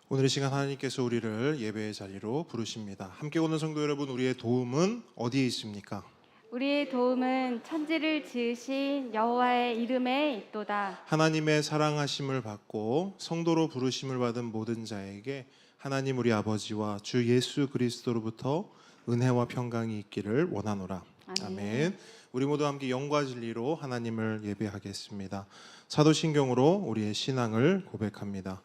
오늘 이 시간 하나님께서 우리를 예배의 자리로 부르십니다. 함께 오는 성도 여러분, 우리의 도움은 어디에 있습니까? 우리의 도움은 천지를 지으신 여호와의 이름에 있도다. 하나님의 사랑하심을 받고 성도로 부르심을 받은 모든 자에게 하나님 우리 아버지와 주 예수 그리스도로부터 은혜와 평강이 있기를 원하노라. 아멘. 우리 모두 함께 영과 진리로 하나님을 예배하겠습니다. 사도신경으로 우리의 신앙을 고백합니다.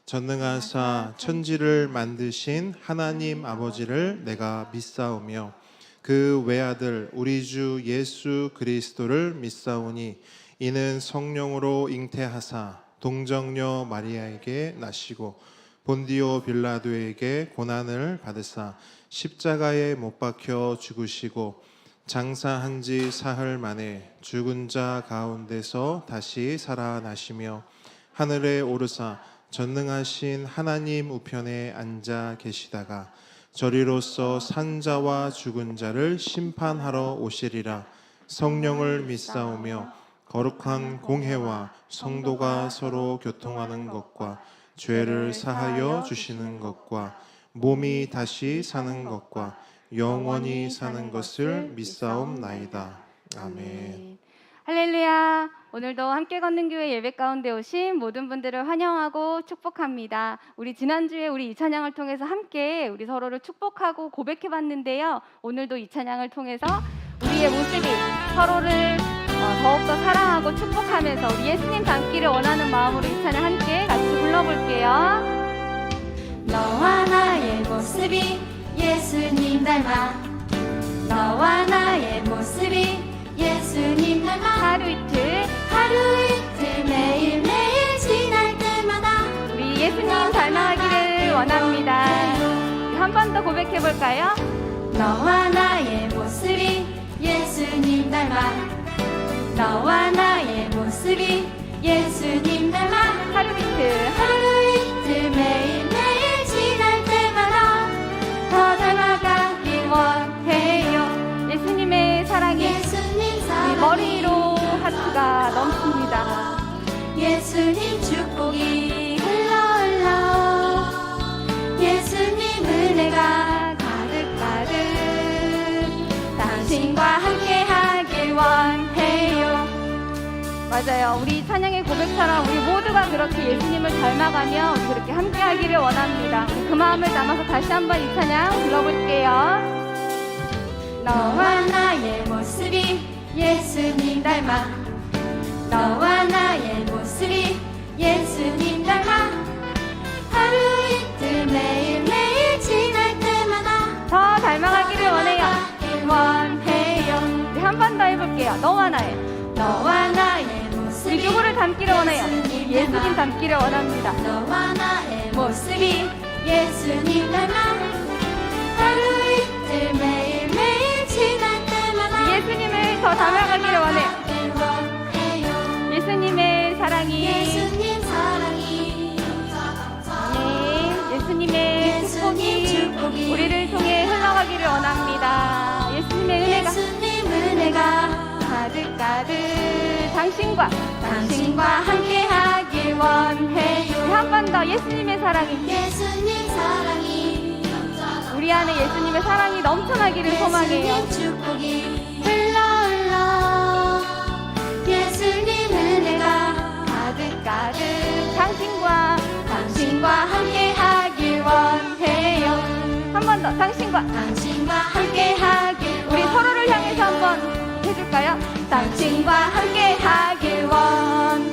전능하사 천지를 만드신 하나님 아버지를 내가 믿사오며 그 외아들 우리 주 예수 그리스도를 믿사오니 이는 성령으로 잉태하사 동정녀 마리아에게 나시고 본디오 빌라도에게 고난을 받으사 십자가에 못 박혀 죽으시고 장사한 지 사흘 만에 죽은 자 가운데서 다시 살아나시며 하늘에 오르사 전능하신 하나님 우편에 앉아 계시다가 저리로서 산 자와 죽은 자를 심판하러 오시리라. 성령을 믿사오며 거룩한 공회와 성도가 서로 교통하는 것과 죄를 사하여 주시는 것과 몸이 다시 사는 것과 영원히 사는 것을 믿사옵나이다. 아멘. 할렐루야. 오늘도 함께 걷는 교회 예배 가운데 오신 모든 분들을 환영하고 축복합니다. 우리 지난주에 우리 이 찬양을 통해서 함께 우리 서로를 축복하고 고백해 봤는데요. 오늘도 이 찬양을 통해서 우리의 모습이 서로를 더욱더 사랑하고 축복하면서 우리 예수님 닮기를 원하는 마음으로 이 찬양 함께 같이 불러볼게요. 너와 나의 모습이 예수님 닮아 너와 나의 모습이 예수님 닮아 하루 이틀 매일매일 지날 때마다 우리 예수님 닮아가기를 원합니다. 한 번 더 고백해 볼까요? 너와 나의 모습이 예수님 닮아 너와 나의 모습이 예수님 닮아 하루 이틀 매일매일 지날 때마다 더 닮아가길 원해요. 예수님의 사랑이 예수님 우리 사랑이 머리로 하트가 넘칩니다. 예수님 축복이 흘러 예수님 은혜가 가득 당신과 함께하길 원해요. 맞아요. 우리 찬양의 고백처럼 우리 모두가 그렇게 예수님을 닮아가며 그렇게 함께하기를 원합니다. 그 마음을 담아서 다시 한번 이 찬양 불러볼게요. 너와 나의 모습이 예수님 닮아 너와 나의 모습이 예수님 닮아 하루 이틀 매일매일 지날 때마다 더 닮아가기를 원해요. 우리 한 번 더 해볼게요. 너와 나의 모습이 우리 누구를 닮기를 원해요? 예수님 예수님 닮기를 원합니다. 너와 나의 모습이 예수님 닮아 하루 이틀 매일매일 지날 때마다 예수님을 더 닮아가기를 원해요. 예수님의 사랑이 예수님 사랑이 예수님의 축복이 우리를 통해 흘러가기를 원합니다. 예수님의 은혜가 가득 당신과 함께하길 원해요. 한 번 더 예수님의 사랑이 우리 안에 예수님의 사랑이 넘쳐나기를 소망해요. 예수님 축복이 흘러 예수님 은혜가 가득 당신과 함께하길 원해요. 한 번 더 당신과 함께하길 우리 서로를 향해서 한번 해줄까요? 당신과 함께하길 원해요.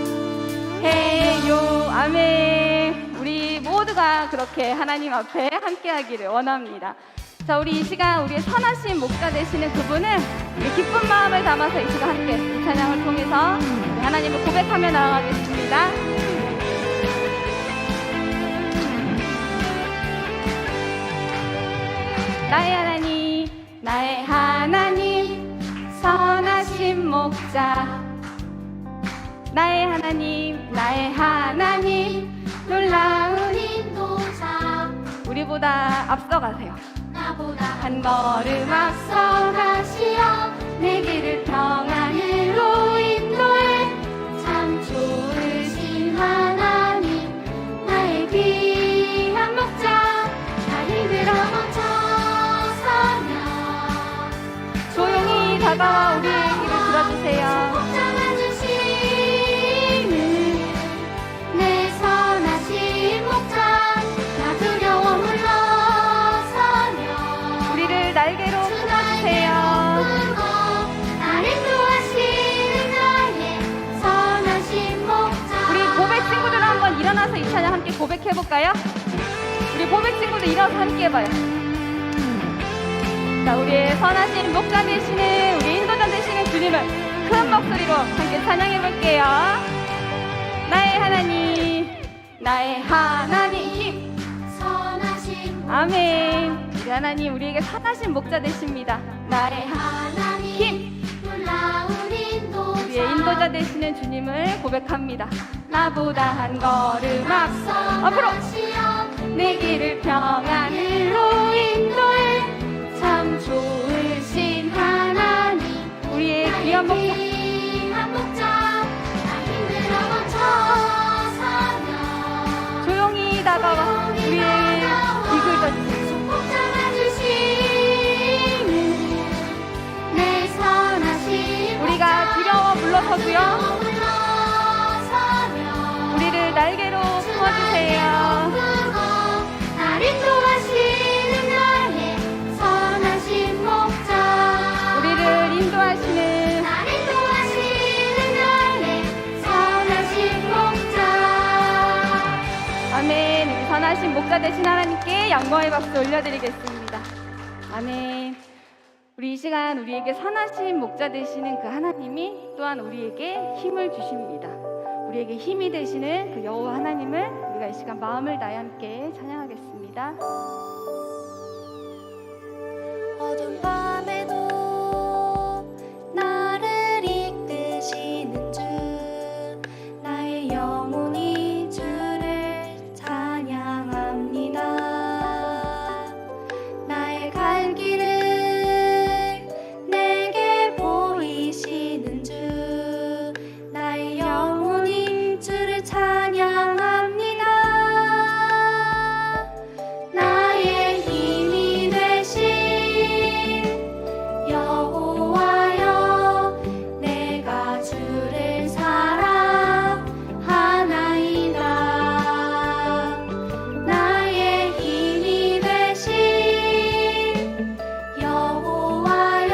아멘. 우리 모두가 그렇게 하나님 앞에 함께하기를 원합니다. 자, 우리 이 시간 우리의 선하신 목자 되시는 그분은 우리 기쁜 마음을 담아서 이 시간 함께 이 찬양을 통해서 우리 하나님을 고백하며 나아가겠습니다. 나의 하나님 선하신 목자 나의 하나님 놀라운 인도자 우리보다 앞서가세요. 나보다 한 걸음 앞서가시어 내 길을 평안으로 인도해 참 좋으신 하나님 나의 귀한 품어주세요. 잡아주시는 내 선하신 목자 나 두려워 물러서며 우리를 날개로 품어주세요. 나를 인도하시는 나의 선하신 목자 우리 고백 친구들 한번 일어나서 이 찬양 함께 고백해볼까요? 우리 고백 친구들 일어나서 함께 해봐요. 자, 우리의 선하신 목자 되시는, 우리 인도자 되시는 주님을 큰 목소리로 함께 찬양해볼게요. 나의 하나님, 나의 하나님 힘. 선하신 아멘. 우리 하나님 우리에게 선하신 목자 되십니다. 나의 하나님 힘. 놀라운 인도자 우리의 인도자 되시는 주님을 고백합니다. 나보다 한 걸음 앞으로 내 길을 평안으로 인도해 참 좋으신 하나님 우리의 귀한 목자 나 힘들어 멈춰서며 조용히 다가와 우리의 귀를 꼭 잡아주시는 내 선하신 우리가 두려워 물러서고요. 물러서며 우리를 날개로 품어주세요. 날 인도하시는 나의 선하신 목자 우리를 인도하시는 날 인도하시는 나의 선하신 목자 아멘. 우리 선하신 목자 되신 하나님께 영광의 박수 올려드리겠습니다. 아멘. 우리 이 시간 우리에게 선하신 목자 되시는 그 하나님이 또한 우리에게 힘을 주십니다. 우리에게 힘이 되시는 그 여호와 하나님을 우리가 이 시간 마음을 다해 함께 찬양하겠습니다. 어두운 밤에도 나를 이끄시는 주 나의 영혼이 주를 찬양합니다. 나의 갈 길을 내게 보이시는 주 나의 영혼이 주를 찬양합니다. 나의 힘이 되신 여호와여 내가 주를 사랑하나이다. 나의 힘이 되신 여호와여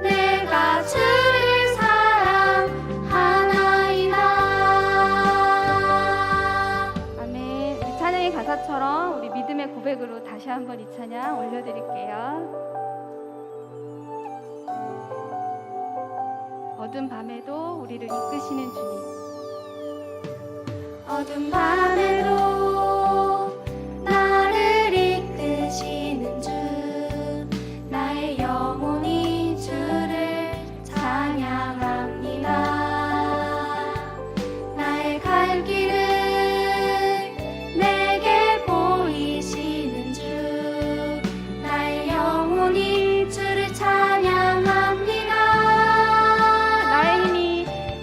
내가 주를 사랑하나이다. 아멘. 우리 찬양의 가사처럼 우리 믿음의 고백으로 다시 한번 이 찬양 올려드릴게요. 어두운 밤에도 우리를 이끄시는 주님. 어두운 밤에도 나를 이끄시는 주 나의 영혼이 주를 찬양합니다. 나의 갈 길을 내게 보이시는 주 나의 영혼이 주를 찬양합니다.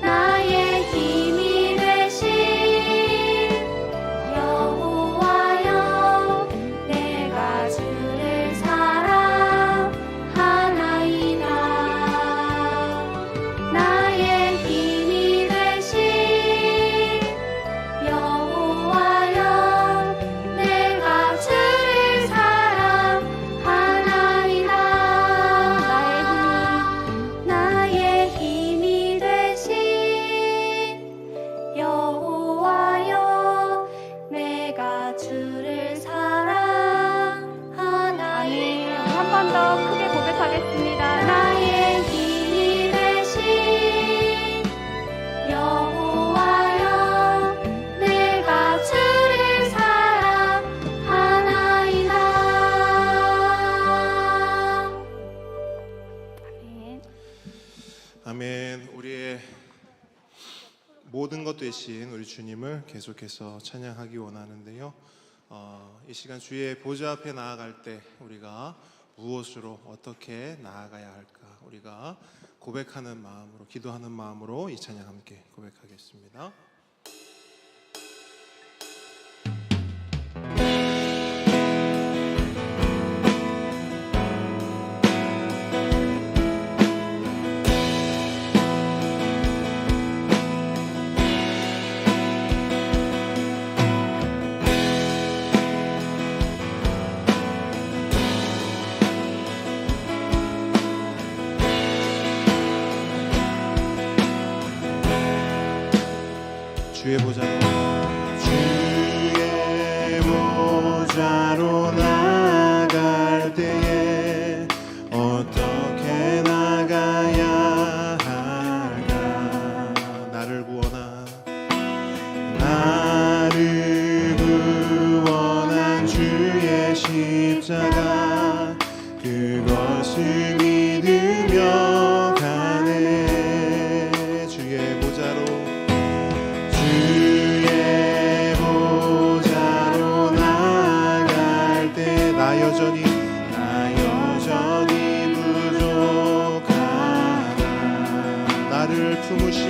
나의 힘이 되신 여호와여 내가 주를 사랑하나이다. 나의 힘이 되신 여호와여 내가 주를 사랑하나이다. 나의 힘이 되신 여호와여 내가 주를 사랑하나이다. 아멘. 한 번 더 크게 고백하겠습니다. 나의 힘이 되신 여호와여 내가 주를 사랑하나이다. 아멘. 아멘. 우리의 모든 것 되신 우리 주님을 계속해서 찬양하기 원하는데요. 이 시간 주의 보좌 앞에 나아갈 때 우리가 무엇으로 어떻게 나아가야 할까? 우리가 고백하는 마음으로, 기도하는 마음으로 이 찬양 함께 고백하겠습니다. 주의 보좌로 나아갈 때에 어떻게 나가야 할까? 나를 구원한 주의 십자가 그것을 믿으며 가네. 주의 보좌로 나아갈 때 나 여전히 부족하다. 나를 품으신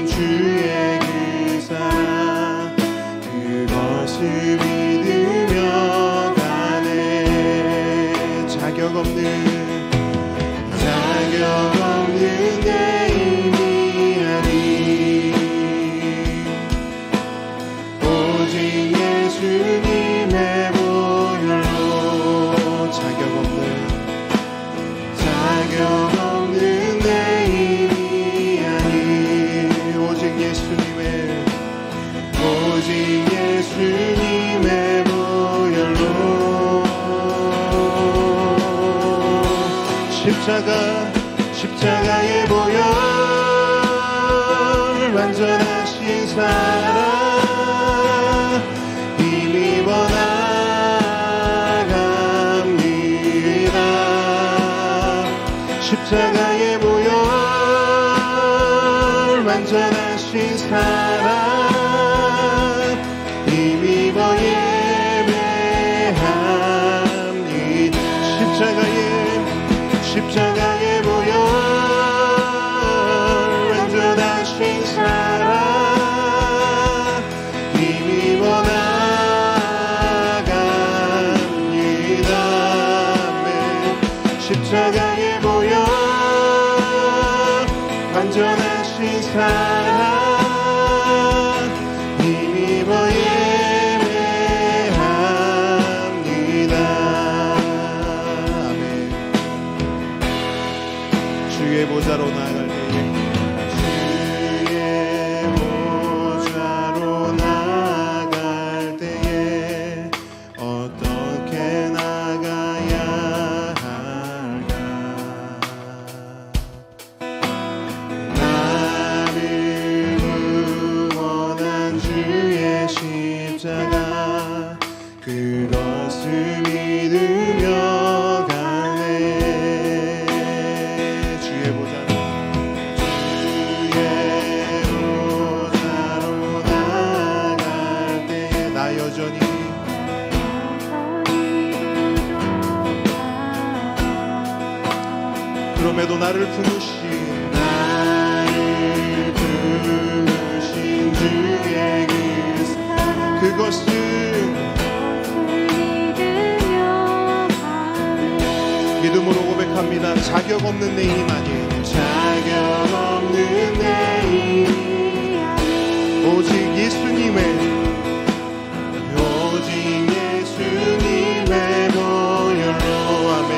주의 그 사랑 그것을 믿으며 가네. 자격 없는 내 힘이 아닌 오직 예수님의 보혈로 자격 없는 내 힘이 아닌 오직 예수님의 보혈로 십자가의 보혈 완전하신 사랑 힘입어 나갑니다. 십자가의 보혈 완전하신 사랑 힘입어 예배합니다. 십자가의 보혈 완전하신 사랑 힘입어 나갑니다. 십자가의 보혈 완전하신 사랑 힘입어 예배합니다. 아멘. 주의 보좌로 나아갈 때에 어떻게 나가야 할까? 나를 구원한 주의 십자가 그것을 믿으며 가네. 주의 보좌로 나아갈 때에 나 여전히 그럼에도 나를 품으신 주의 그것을 믿음으로 고백합니다. 자격 없는 내 힘 아닌 오직 예수님의 보혈로 아멘.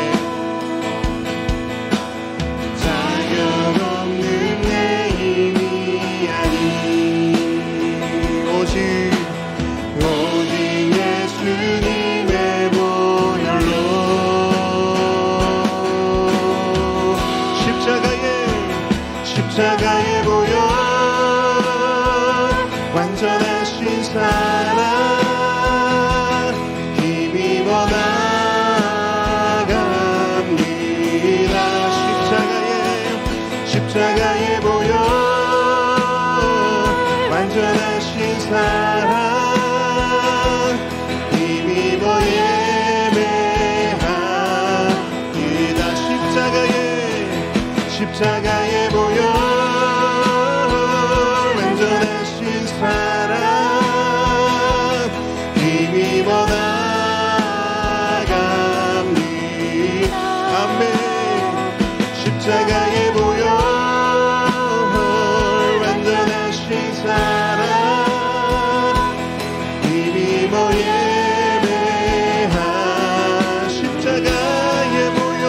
십자가의 보혈 완전하신 사랑 힘입어 나갑니다. 십자가의 보혈 완전하신 사랑 힘입어 예배합니다. 십자가의 보혈 완전하신 사랑 힘입어 나갑니다. 아멘. 십자가의 보혈 완전하신 사랑 힘입어 예배하. 십자가의 보혈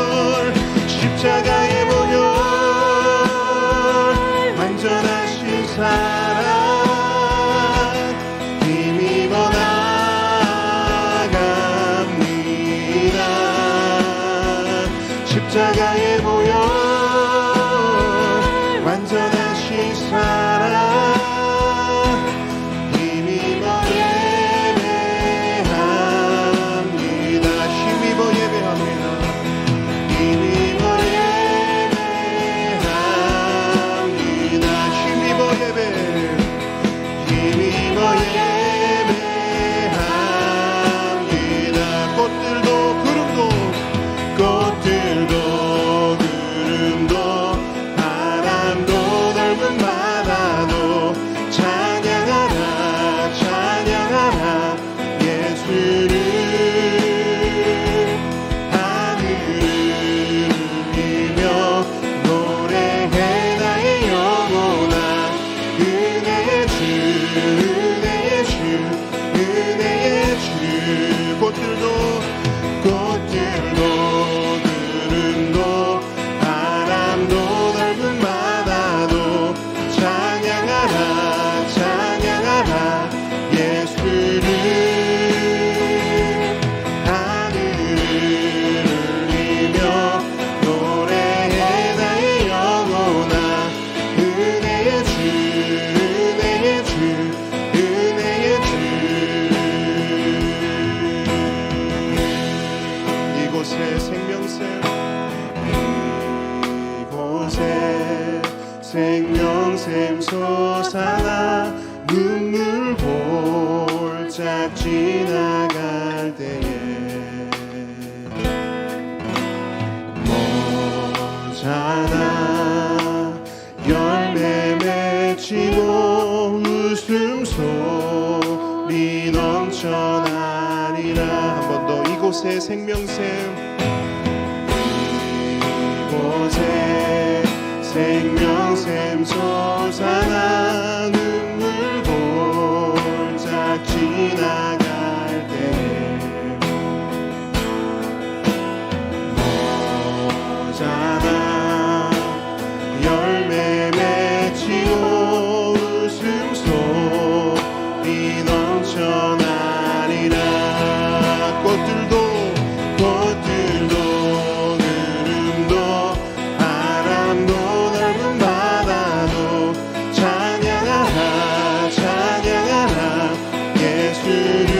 넘쳐나리라. 한 번 더 이곳에 생명샘, 이곳에 생명샘 솟아나 눈물 골짝 지나갈 때 머잖아 열매 맺히고 웃음소리 넘쳐나리라. 꽃들도 구름도 바람도 넓은 바다도 찬양하라 찬양하라 예수를.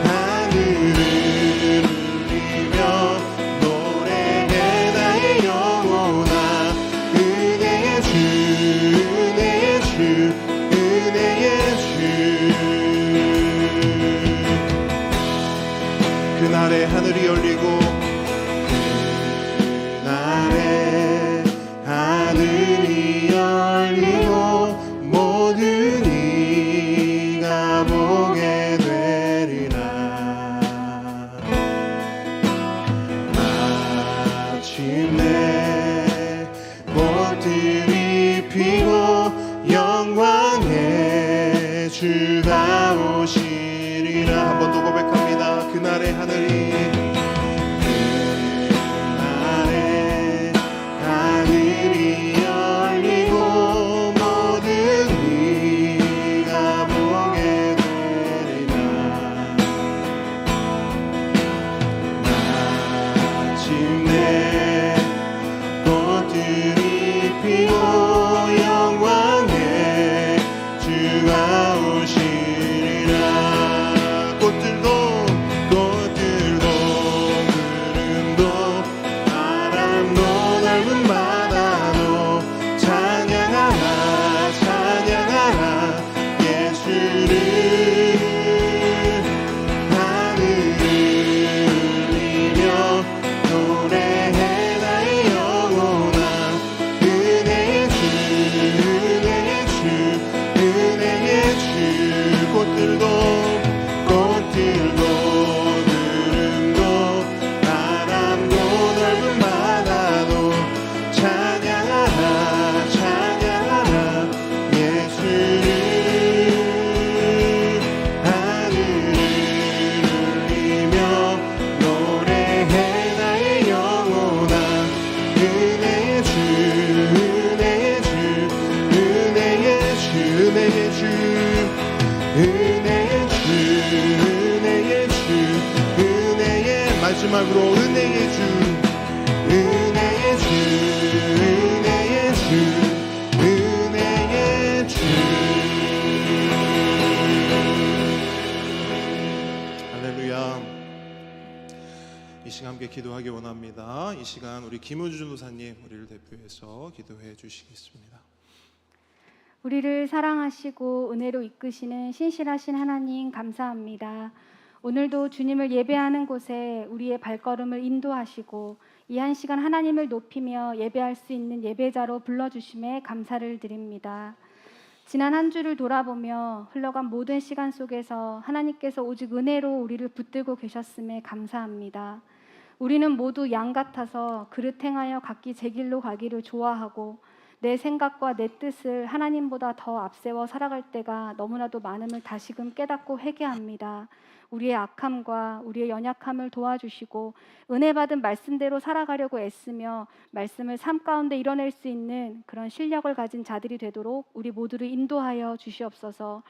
하늘을 울리며 노래해 나의 영혼아. 은혜의 주 은혜의 주 은혜의 주. 그날에 하늘이 열리고 그날에 하늘이 열리고 모든 이가 보게 되리라. 마침내 꽃들이 피고 영광의 주가 오시리라. 한 번 더 고백합니다. 그날의 하늘이 열리고 모든 이가 보게 되리라. 마침내 꽃들이 피고 영광의 주가 오시리라. 꽃들도 구름도 바람도 넓은 바다도 찬양하라 찬양하라 예수를. 하늘을 울리며 노래해 나의 영혼아. 은혜의 주 은혜의 주 은혜의 주. 꽃들도 구름도 바람도 넓은 바다도 찬양하라 찬양하라 예수를. 하늘을 울리며 노래해 나의 영혼아. 은혜의 주 은혜의 주 은혜의 주 은혜의 주 은혜의 주 은혜의 주 은혜의. 마지막으로 은혜의 주 은혜의 주 은혜의 주 은혜의 주. 할렐루야. 이 시간 함께 기도하기 원합니다. 이 시간 우리 김우주 전도사님 우리를 대표해서 기도해 주시겠습니다. 우리를 사랑하시고 은혜로 이끄시는 신실하신 하나님 감사합니다. 오늘도 주님을 예배하는 곳에 우리의 발걸음을 인도하시고 이 한 시간 하나님을 높이며 예배할 수 있는 예배자로 불러주심에 감사를 드립니다. 지난 한 주를 돌아보며 흘러간 모든 시간 속에서 하나님께서 오직 은혜로 우리를 붙들고 계셨음에 감사합니다. 우리는 모두 양 같아서 그릇 행하여 각기 제 길로 가기를 좋아하고 내 생각과 내 뜻을 하나님보다 더 앞세워 살아갈 때가 너무나도 많음을 다시금 깨닫고 회개합니다. 우리의 악함과 우리의 연약함을 도와주시고 은혜 받은 말씀대로 살아가려고 애쓰며 말씀을 삶 가운데 이뤄낼 수 있는 그런 실력을 가진 자들이 되도록 우리 모두를 인도하여 주시옵소서.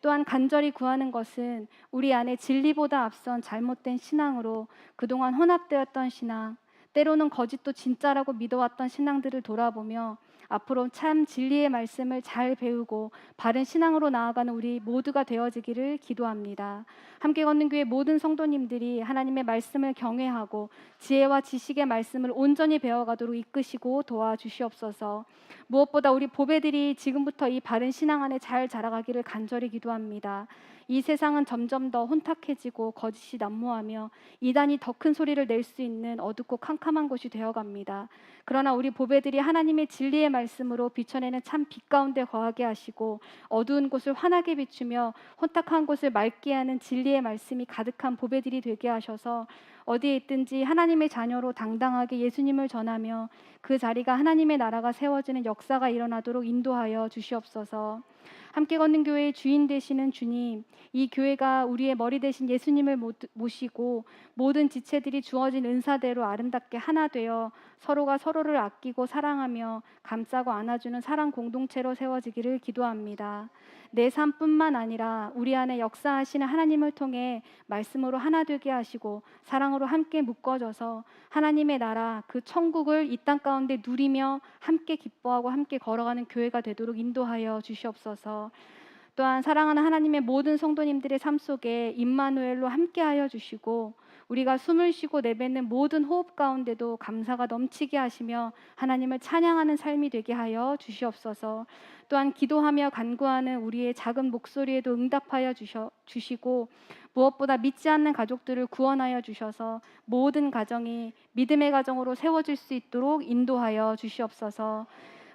또한 간절히 구하는 것은 우리 안에 진리보다 앞선 잘못된 신앙으로 그동안 혼합되었던 신앙, 때로는 거짓도 진짜라고 믿어왔던 신앙들을 돌아보며 앞으로 참 진리의 말씀을 잘 배우고 바른 신앙으로 나아가는 우리 모두가 되어지기를 기도합니다. 함께 걷는 교회 모든 성도님들이 하나님의 말씀을 경외하고 지혜와 지식의 말씀을 온전히 배워가도록 이끄시고 도와주시옵소서. 무엇보다 우리 보배들이 지금부터 이 바른 신앙 안에 잘 자라가기를 간절히 기도합니다. 이 세상은 점점 더 혼탁해지고 거짓이 난무하며 이단이 더 큰 소리를 낼 수 있는 어둡고 캄캄한 곳이 되어갑니다. 그러나 우리 보배들이 하나님의 진리의 말씀으로 비춰내는 참 빛 가운데 거하게 하시고 어두운 곳을 환하게 비추며 혼탁한 곳을 맑게 하는 진리의 말씀이 가득한 보배들이 되게 하셔서 어디에 있든지 하나님의 자녀로 당당하게 예수님을 전하며 그 자리가 하나님의 나라가 세워지는 역사가 일어나도록 인도하여 주시옵소서. 함께 걷는 교회의 주인 되시는 주님, 이 교회가 우리의 머리 되신 예수님을 모시고 모든 지체들이 주어진 은사대로 아름답게 하나 되어 서로가 서로를 아끼고 사랑하며 감싸고 안아주는 사랑 공동체로 세워지기를 기도합니다. 내 삶뿐만 아니라 우리 안에 역사하시는 하나님을 통해 말씀으로 하나 되게 하시고 사랑으로 함께 묶어져서 하나님의 나라 그 천국을 이 땅 가운데 누리며 함께 기뻐하고 함께 걸어가는 교회가 되도록 인도하여 주시옵소서. 또한 사랑하는 하나님의 모든 성도님들의 삶 속에 임마누엘로 함께하여 주시고 우리가 숨을 쉬고 내뱉는 모든 호흡 가운데도 감사가 넘치게 하시며 하나님을 찬양하는 삶이 되게 하여 주시옵소서. 또한 기도하며 간구하는 우리의 작은 목소리에도 응답하여 주시고 무엇보다 믿지 않는 가족들을 구원하여 주셔서 모든 가정이 믿음의 가정으로 세워질 수 있도록 인도하여 주시옵소서.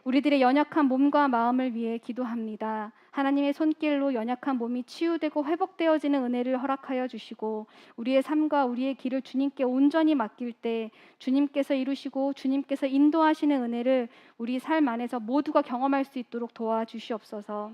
우리들의 연약한 몸과 마음을 위해 기도합니다. 하나님의 손길로 연약한 몸이 치유되고 회복되어지는 은혜를 허락하여 주시고 우리의 삶과 우리의 길을 주님께 온전히 맡길 때 주님께서 이루시고 주님께서 인도하시는 은혜를 우리 삶 안에서 모두가 경험할 수 있도록 도와주시옵소서.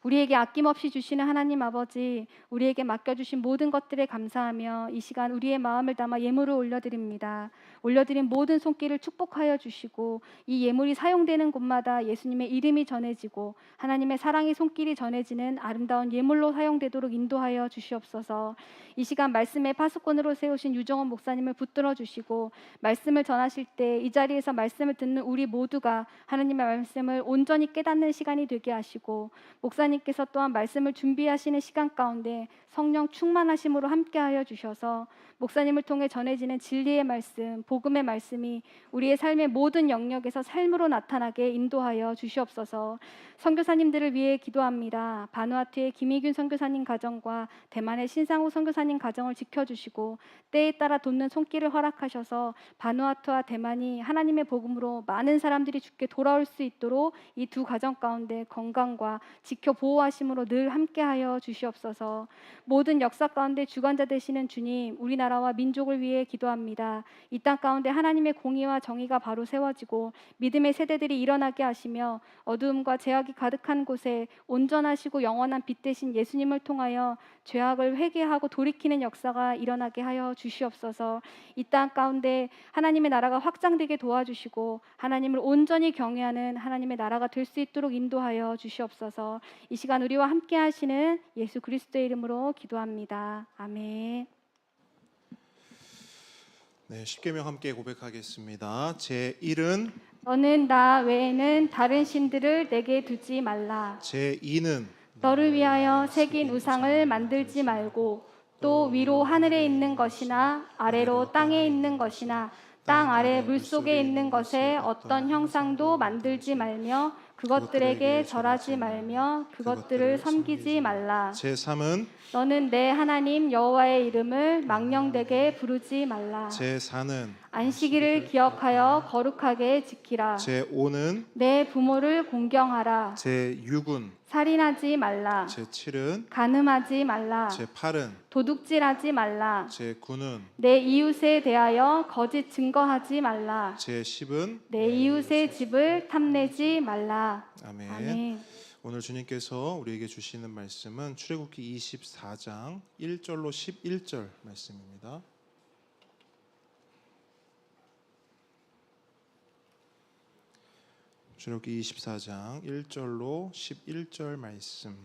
우리에게 아낌없이 주시는 하나님 아버지, 우리에게 맡겨주신 모든 것들에 감사하며 이 시간 우리의 마음을 담아 예물을 올려드립니다. 올려드린 모든 손길을 축복하여 주시고 이 예물이 사용되는 곳마다 예수님의 이름이 전해지고 하나님의 사랑의 손길이 전해지는 아름다운 예물로 사용되도록 인도하여 주시옵소서. 이 시간 말씀의 파수꾼으로 세우신 유정원 목사님을 붙들어 주시고 말씀을 전하실 때 이 자리에서 말씀을 듣는 우리 모두가 하나님의 말씀을 온전히 깨닫는 시간이 되게 하시고 목사님께서 또한 말씀을 준비하시는 시간 가운데 성령 충만하심으로 함께하여 주셔서 목사님을 통해 전해지는 진리의 말씀, 복음의 말씀이 우리의 삶의 모든 영역에서 삶으로 나타나게 인도하여 주시옵소서. 선교사님들을 위해 기도합니다. 바누아투의 김희균 선교사님 가정과 대만의 신상우 선교사님 가정을 지켜주시고 때에 따라 돕는 손길을 허락하셔서 바누아투와 대만이 하나님의 복음으로 많은 사람들이 주께 돌아올 수 있도록 이 두 가정 가운데 건강과 지켜 보호하심으로 늘 함께하여 주시옵소서. 모든 역사 가운데 주관자 되시는 주님, 우리나라와 민족을 위해 기도합니다. 이 땅 가운데 하나님의 공의와 정의가 바로 세워지고 믿음의 세대들이 일어나게 하시며 어두움과 죄악이 가득한 곳에 온전하시고 영원한 빛 되신 예수님을 통하여 죄악을 회개하고 돌이키는 역사가 일어나게 하여 주시옵소서. 이 땅 가운데 하나님의 나라가 확장되게 도와주시고 하나님을 온전히 경외하는 하나님의 나라가 될 수 있도록 인도하여 주시옵소서. 이 시간 우리와 함께 하시는 예수 그리스도의 이름으로 기도합니다. 아멘. 네, 십계명 함께 고백하겠습니다. 제 1은 너는 나 외에는 다른 신들을 내게 두지 말라. 제 2는 너를 위하여 새긴 우상을 만들지 말고 또 위로 하늘에 있는 것이나 아래로 땅에 있는 것이나 땅 아래 물속에 있는 것에 어떤 형상도 만들지 말며 그것들에게 절하지 말며 그것들을 섬기지 말라. 제 3은 너는 내 하나님 여호와의 이름을 망령되게 부르지 말라. 제 4는 안식일을 기억하여 거룩하게 지키라. 제 5는 내 부모를 공경하라. 제 6은 살인하지 말라. 제 7은 간음하지 말라. 제 8은 도둑질하지 말라. 제 9는 내 이웃에 대하여 거짓 증거하지 말라. 제 10은 내 이웃의 집을 탐내지 말라. 아멘. 아멘. 오늘 주님께서 우리에게 주시는 말씀은 출애굽기 24장 1절로 11절 말씀입니다. 출애굽기 24장 1절로 11절 말씀.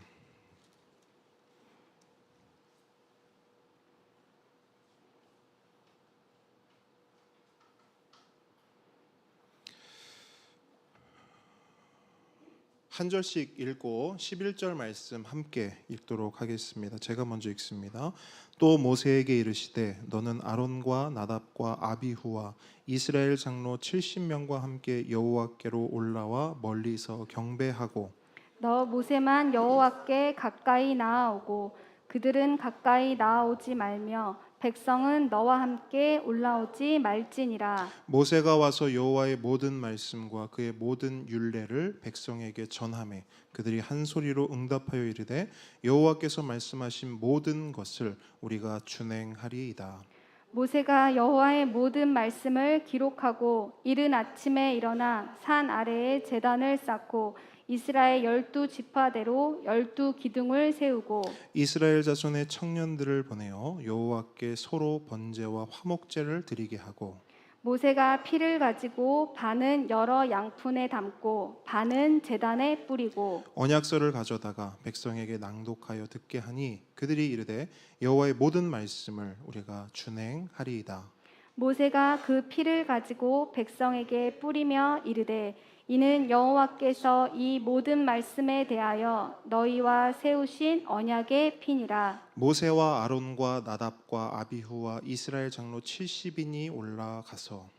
한 절씩 읽고 11절 말씀 함께 읽도록 하겠습니다. 제가 먼저 읽습니다. 또 모세에게 이르시되 너는 아론과 나답과 아비후와 이스라엘 장로 70명과 함께 여호와께로 올라와 멀리서 경배하고 너 모세만 여호와께 가까이 나아오고 그들은 가까이 나아오지 말며 백성은 너와 함께 올라오지 말지니라. 모세가 와서 여호와의 모든 말씀과 그의 모든 율례를 백성에게 전하매 그들이 한 소리로 응답하여 이르되 여호와께서 말씀하신 모든 것을 우리가 준행하리이다. 모세가 여호와의 모든 말씀을 기록하고 이른 아침에 일어나 산 아래에 제단을 쌓고 이스라엘 12지파대로 12기둥을 세우고 이스라엘 자손의 청년들을 보내어 여호와께 서로 번제와 화목제를 드리게 하고 모세가 피를 가지고 반은 여러 양푼에 담고 반은 제단에 뿌리고 언약서를 가져다가 백성에게 낭독하여 듣게 하니 그들이 이르되 여호와의 모든 말씀을 우리가 준행하리이다. 모세가 그 피를 가지고 백성에게 뿌리며 이르되 이는 여호와께서 이 모든 말씀에 대하여 너희와 세우신 언약의 피니라. 모세와 아론과 나답과 아비후와 이스라엘 장로 70인이 올라가서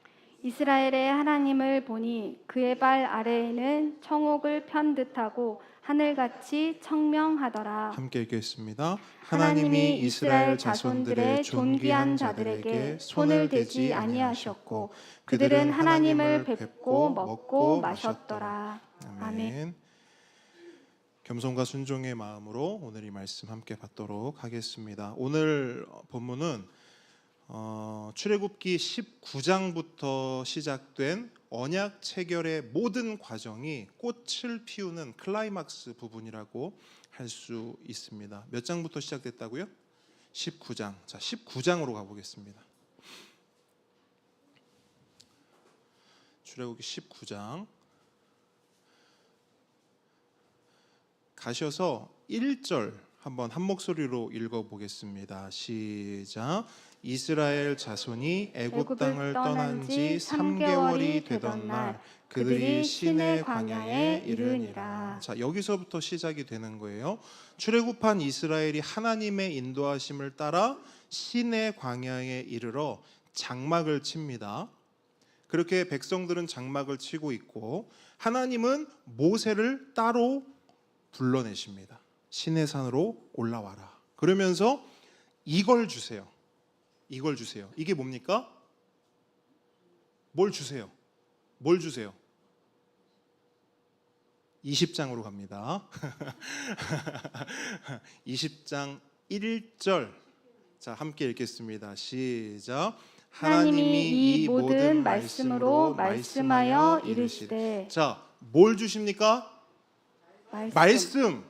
이스라엘의 하나님을 보니 그의 발 아래에는 청옥을 편 듯하고 하늘같이 청명하더라. 함께 읽겠습니다. 하나님이 이스라엘 자손들의 존귀한 자들에게 손을 대지 아니하셨고 그들은 하나님을 뵙고 먹고 마셨더라. 아멘. 겸손과 순종의 마음으로 오늘 이 말씀 함께 받도록 하겠습니다. 오늘 본문은 출애굽기 19장부터 시작된 언약 체결의 모든 과정이 꽃을 피우는 클라이막스 부분이라고 할 수 있습니다. 몇 장부터 시작됐다고요? 19장. 자, 19장으로 가보겠습니다. 출애굽기 19장 가셔서 1절 한번 한 목소리로 읽어보겠습니다. 시작. 이스라엘 자손이 애굽 땅을 떠난 지 3개월이 되던 날 그들이 시내 광야에 이르니라. 자, 여기서부터 시작이 되는 거예요. 출애굽한 이스라엘이 하나님의 인도하심을 따라 시내 광야에 이르러 장막을 칩니다. 그렇게 백성들은 장막을 치고 있고 하나님은 모세를 따로 불러내십니다. 시내산으로 올라와라. 그러면서 이걸 주세요. 이걸 주세요. 이게 뭡니까? 뭘 주세요? 뭘 주세요? 20장으로 갑니다. 20장 1절. 자, 함께 읽겠습니다. 시작. 하나님이 이 모든 말씀으로 말씀하여 이르시되. 자, 뭘 주십니까? 말씀.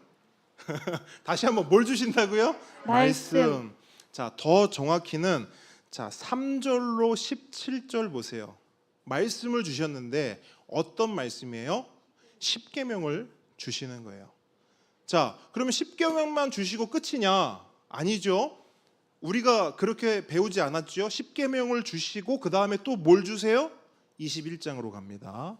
다시 한번 뭘 주신다고요? 말씀. 자, 더 정확히는 자, 3절로 17절 보세요. 말씀을 주셨는데 어떤 말씀이에요? 십계명을 주시는 거예요. 자, 그러면 십계명만 주시고 끝이냐? 아니죠. 우리가 그렇게 배우지 않았죠. 십계명을 주시고 그 다음에 또 뭘 주세요? 21장으로 갑니다.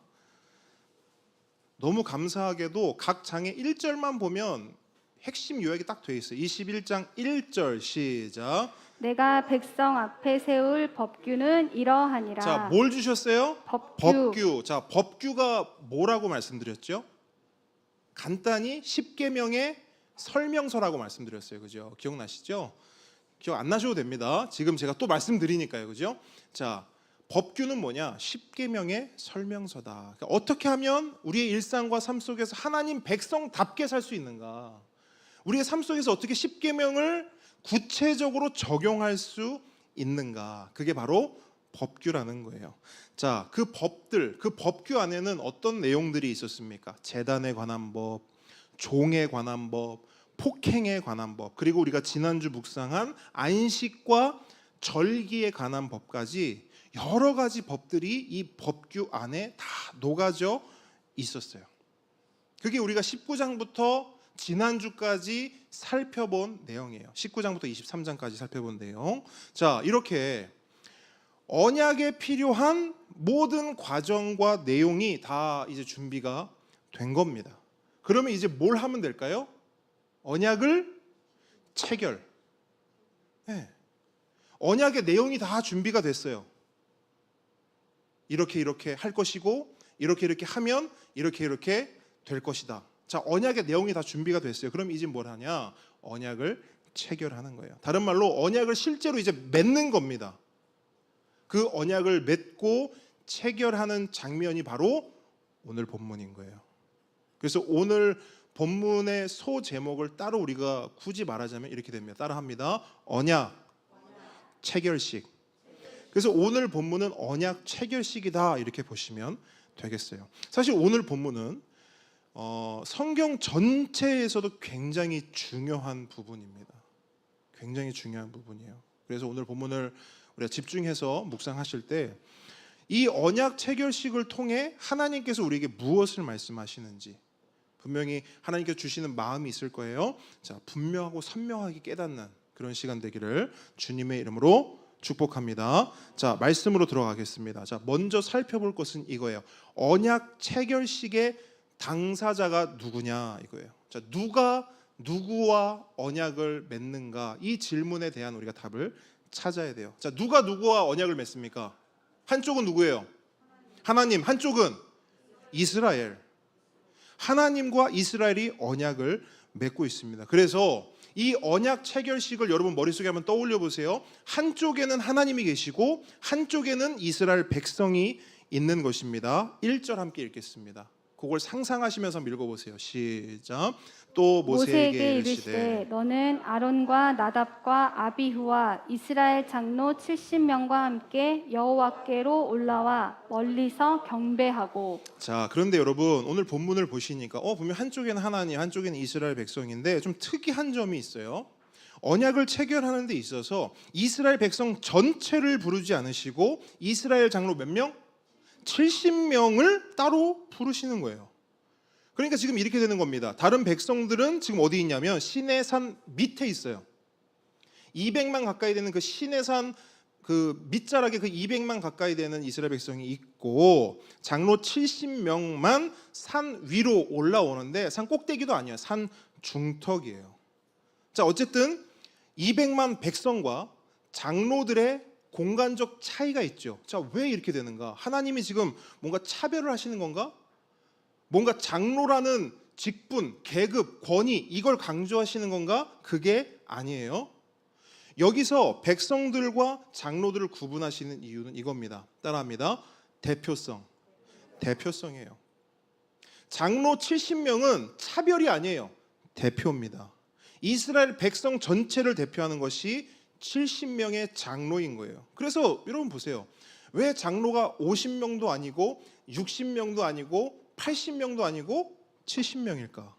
너무 감사하게도 각 장의 1절만 보면 핵심 요약이 딱 돼 있어요. 21장 1절 시작. 내가 백성 앞에 세울 법규는 이러하니라. 자, 뭘 주셨어요? 법규. 자, 법규가 뭐라고 말씀드렸죠? 간단히 십계명의 설명서라고 말씀드렸어요. 그죠? 기억나시죠? 기억 안 나셔도 됩니다. 지금 제가 또 말씀드리니까요. 그죠? 자, 법규는 뭐냐? 십계명의 설명서다. 그러니까 어떻게 하면 우리의 일상과 삶 속에서 하나님 백성답게 살 수 있는가? 우리의 삶 속에서 어떻게 십계명을 구체적으로 적용할 수 있는가? 그게 바로 법규라는 거예요. 자, 그 법들, 그 법규 안에는 어떤 내용들이 있었습니까? 제단에 관한 법, 종에 관한 법, 폭행에 관한 법, 그리고 우리가 지난주 묵상한 안식과 절기에 관한 법까지 여러 가지 법들이 이 법규 안에 다 녹아져 있었어요. 그게 우리가 19장부터 지난주까지 살펴본 내용이에요. 19장부터 23장까지 살펴본 내용. 자, 이렇게 언약에 필요한 모든 과정과 내용이 다 이제 준비가 된 겁니다. 그러면 이제 뭘 하면 될까요? 언약을 체결. 네. 언약의 내용이 다 준비가 됐어요. 이렇게 할 것이고 이렇게 하면 이렇게 될 것이다. 자, 언약의 내용이 다 준비가 됐어요. 그럼 이제 뭘 하냐? 언약을 체결하는 거예요. 다른 말로 언약을 실제로 이제 맺는 겁니다. 그 언약을 맺고 체결하는 장면이 바로 오늘 본문인 거예요. 그래서 오늘 본문의 소 제목을 따로 우리가 굳이 말하자면 이렇게 됩니다. 따라합니다. 언약 체결식. 그래서 오늘 본문은 언약 체결식이다 이렇게 보시면 되겠어요. 사실 오늘 본문은 성경 전체에서도 굉장히 중요한 부분입니다. 굉장히 중요한 부분이에요. 그래서 오늘 본문을 우리가 집중해서 묵상하실 때 이 언약 체결식을 통해 하나님께서 우리에게 무엇을 말씀하시는지 분명히 하나님께서 주시는 마음이 있을 거예요. 자, 분명하고 선명하게 깨닫는 그런 시간 되기를 주님의 이름으로 축복합니다. 자, 말씀으로 들어가겠습니다. 자, 먼저 살펴볼 것은 이거예요. 언약 체결식의 당사자가 누구냐 이거예요. 자, 누가 누구와 언약을 맺는가 이 질문에 대한 우리가 답을 찾아야 돼요. 자, 누가 누구와 언약을 맺습니까? 한쪽은 누구예요? 하나님. 한쪽은 이스라엘. 하나님과 이스라엘이 언약을 맺고 있습니다. 그래서 이 언약 체결식을 여러분 머릿속에 한번 떠올려 보세요. 한쪽에는 하나님이 계시고 한쪽에는 이스라엘 백성이 있는 것입니다. 1절 함께 읽겠습니다. 그걸 상상하시면서 읽어보세요. 시작. 또 모세에게 이르시되 너는 아론과 나답과 아비후와 이스라엘 장로 70명과 함께 여호와께로 올라와 멀리서 경배하고. 자, 그런데 여러분 오늘 본문을 보시니까 분명 한쪽에는 하나님, 한쪽에는 이스라엘 백성인데 좀 특이한 점이 있어요. 언약을 체결하는 데 있어서 이스라엘 백성 전체를 부르지 않으시고 이스라엘 장로 몇 명? 70명을 따로 부르시는 거예요. 그러니까 지금 이렇게 되는 겁니다. 다른 백성들은 지금 어디 있냐면 시내산 밑에 있어요. 200만 가까이 되는 그 시내산 그 밑자락에 그 200만 가까이 되는 이스라엘 백성이 있고 장로 70명만 산 위로 올라오는데 산 꼭대기도 아니에요. 산 중턱이에요. 자, 어쨌든 200만 백성과 장로들의 공간적 차이가 있죠. 자, 왜 이렇게 되는가? 하나님이 지금 뭔가 차별을 하시는 건가? 뭔가 장로라는 직분, 계급, 권위 이걸 강조하시는 건가? 그게 아니에요. 여기서 백성들과 장로들을 구분하시는 이유는 이겁니다. 따라합니다. 대표성. 대표성이에요. 장로 70명은 차별이 아니에요. 대표입니다. 이스라엘 백성 전체를 대표하는 것이 70명의 장로인 거예요. 그래서 여러분 보세요. 왜 장로가 50명도 아니고 60명도 아니고 80명도 아니고 70명일까?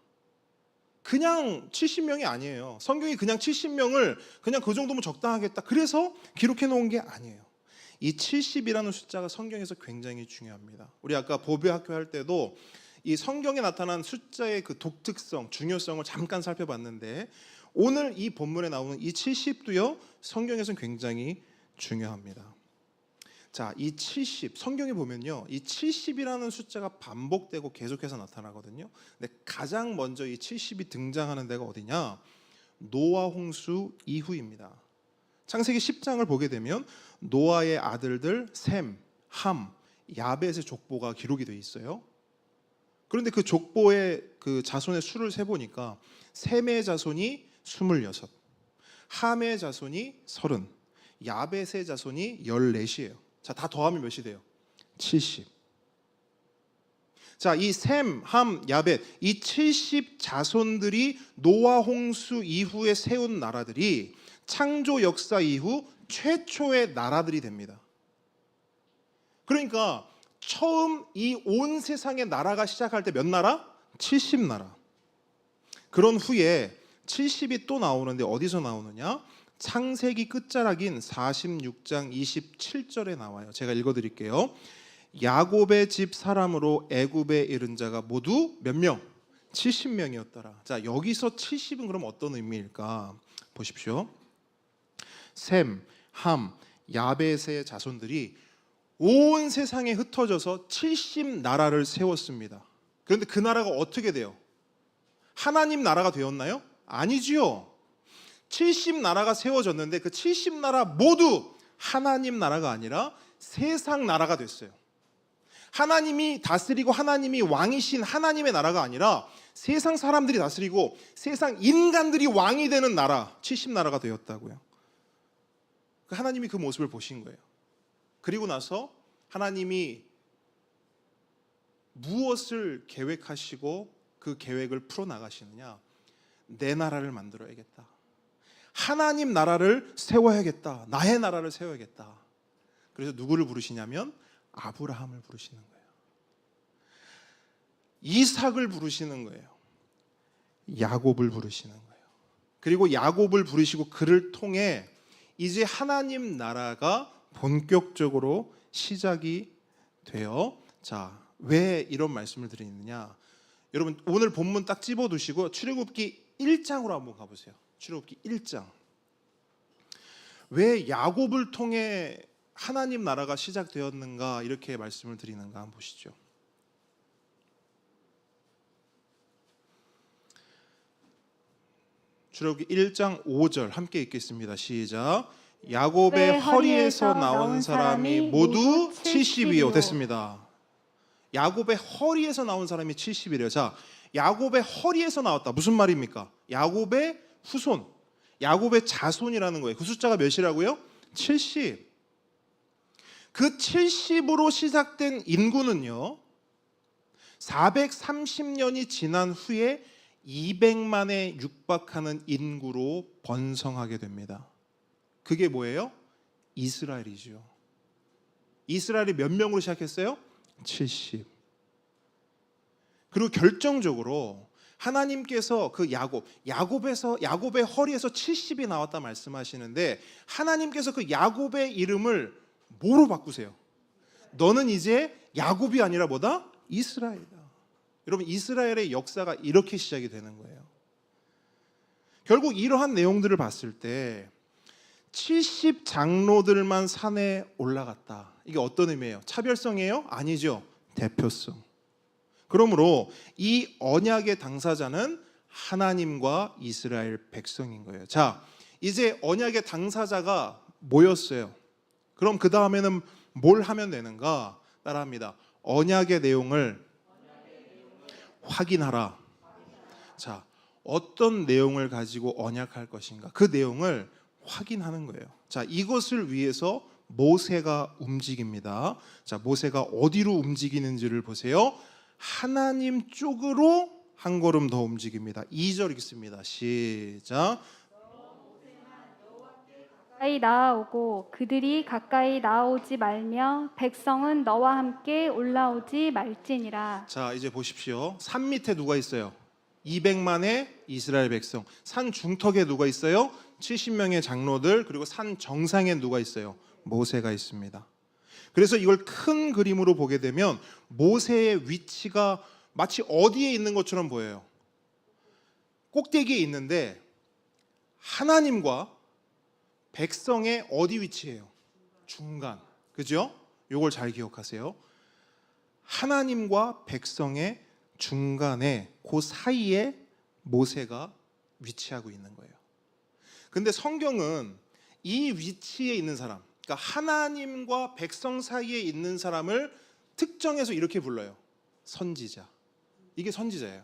그냥 70명이 아니에요. 성경이 그냥 70명을 그냥 그 정도면 적당하겠다. 그래서 기록해 놓은 게 아니에요. 이 70이라는 숫자가 성경에서 굉장히 중요합니다. 우리 아까 보배학교 할 때도 이 성경에 나타난 숫자의 그 독특성, 중요성을 잠깐 살펴봤는데 오늘 이 본문에 나오는 이 70도요. 성경에서는 굉장히 중요합니다. 자, 이 70 성경에 보면요, 이 70이라는 숫자가 반복되고 계속해서 나타나거든요. 근데 가장 먼저 이 70이 등장하는 데가 어디냐? 노아 홍수 이후입니다. 창세기 10장을 보게 되면 노아의 아들들 셈, 함, 야벳의 족보가 기록이 돼 있어요. 그런데 그 족보의 그 자손의 수를 세 보니까 셈의 자손이 26, 함의 자손이 30, 야벳의 자손이 14이에요. 자, 다 더하면 몇이 돼요? 70. 자, 이 셈, 함, 야벳 이 70 자손들이 노아 홍수 이후에 세운 나라들이 창조 역사 이후 최초의 나라들이 됩니다. 그러니까 처음 이 온 세상의 나라가 시작할 때 몇 나라? 70나라. 그런 후에 70이 또 나오는데 어디서 나오느냐? 창세기 끝자락인 46장 27절에 나와요. 제가 읽어드릴게요. 야곱의 집 사람으로 애굽에 이른 자가 모두 몇 명? 70명이었더라. 자, 여기서 70은 그럼 어떤 의미일까? 보십시오. 셈, 함, 야벳의 자손들이 온 세상에 흩어져서 70나라를 세웠습니다. 그런데 그 나라가 어떻게 돼요? 하나님 나라가 되었나요? 아니지요. 70나라가 세워졌는데 그 70나라 모두 하나님 나라가 아니라 세상 나라가 됐어요. 하나님이 다스리고 하나님이 왕이신 하나님의 나라가 아니라 세상 사람들이 다스리고 세상 인간들이 왕이 되는 나라, 70나라가 되었다고요. 하나님이 그 모습을 보신 거예요. 그리고 나서 하나님이 무엇을 계획하시고 그 계획을 풀어나가시느냐? 내 나라를 만들어야겠다. 하나님 나라를 세워야겠다. 나의 나라를 세워야겠다. 그래서 누구를 부르시냐면 아브라함을 부르시는 거예요. 이삭을 부르시는 거예요. 야곱을 부르시는 거예요. 그리고 야곱을 부르시고 그를 통해 이제 하나님 나라가 본격적으로 시작이 돼요. 자, 왜 이런 말씀을 드리느냐? 여러분 오늘 본문 딱 집어두시고 출애굽기 1장으로 한번 가보세요. 출애굽기 1장. 왜 야곱을 통해 하나님 나라가 시작되었는가 이렇게 말씀을 드리는가 한번 보시죠. 출애굽기 1장 5절 함께 읽겠습니다. 시작. 야곱의 허리에서 나온 사람이 모두 70이요. 됐습니다. 야곱의 허리에서 나온 사람이 70이래요. 자, 야곱의 허리에서 나왔다. 무슨 말입니까? 야곱의 후손, 야곱의 자손이라는 거예요. 그 숫자가 몇이라고요? 70. 그 70으로 시작된 인구는요 430년이 지난 후에 200만에 육박하는 인구로 번성하게 됩니다. 그게 뭐예요? 이스라엘이죠. 이스라엘이 몇 명으로 시작했어요? 70. 그리고 결정적으로 하나님께서 그 야곱의 허리에서 70이 나왔다 말씀하시는데 하나님께서 그 야곱의 이름을 뭐로 바꾸세요? 너는 이제 야곱이 아니라 뭐다? 이스라엘이다. 여러분 이스라엘의 역사가 이렇게 시작이 되는 거예요. 결국 이러한 내용들을 봤을 때 70 장로들만 산에 올라갔다. 이게 어떤 의미예요? 차별성이에요? 아니죠. 대표성. 그러므로 이 언약의 당사자는 하나님과 이스라엘 백성인 거예요. 자, 이제 언약의 당사자가 모였어요. 그럼 그 다음에는 뭘 하면 되는가? 따라합니다. 언약의 내용을 확인하라. 자, 어떤 내용을 가지고 언약할 것인가? 그 내용을 확인하는 거예요. 자, 이것을 위해서 모세가 움직입니다. 자, 모세가 어디로 움직이는지를 보세요. 하나님 쪽으로 한 걸음 더 움직입니다. 2절 읽습니다. 시작. 가까이 나아오고 그들이 가까이 나아오지 말며 백성은 너와 함께 올라오지 말지니라. 자, 이제 보십시오. 산 밑에 누가 있어요? 200만의 이스라엘 백성. 산 중턱에 누가 있어요? 70명의 장로들. 그리고 산 정상에 누가 있어요? 모세가 있습니다. 그래서 이걸 큰 그림으로 보게 되면 모세의 위치가 마치 어디에 있는 것처럼 보여요. 꼭대기에 있는데 하나님과 백성의 어디 위치예요? 중간. 그죠? 요걸 잘 기억하세요. 하나님과 백성의 중간에 그 사이에 모세가 위치하고 있는 거예요. 근데 성경은 이 위치에 있는 사람, 그러니까 하나님과 백성 사이에 있는 사람을 특정해서 이렇게 불러요. 선지자. 이게 선지자예요.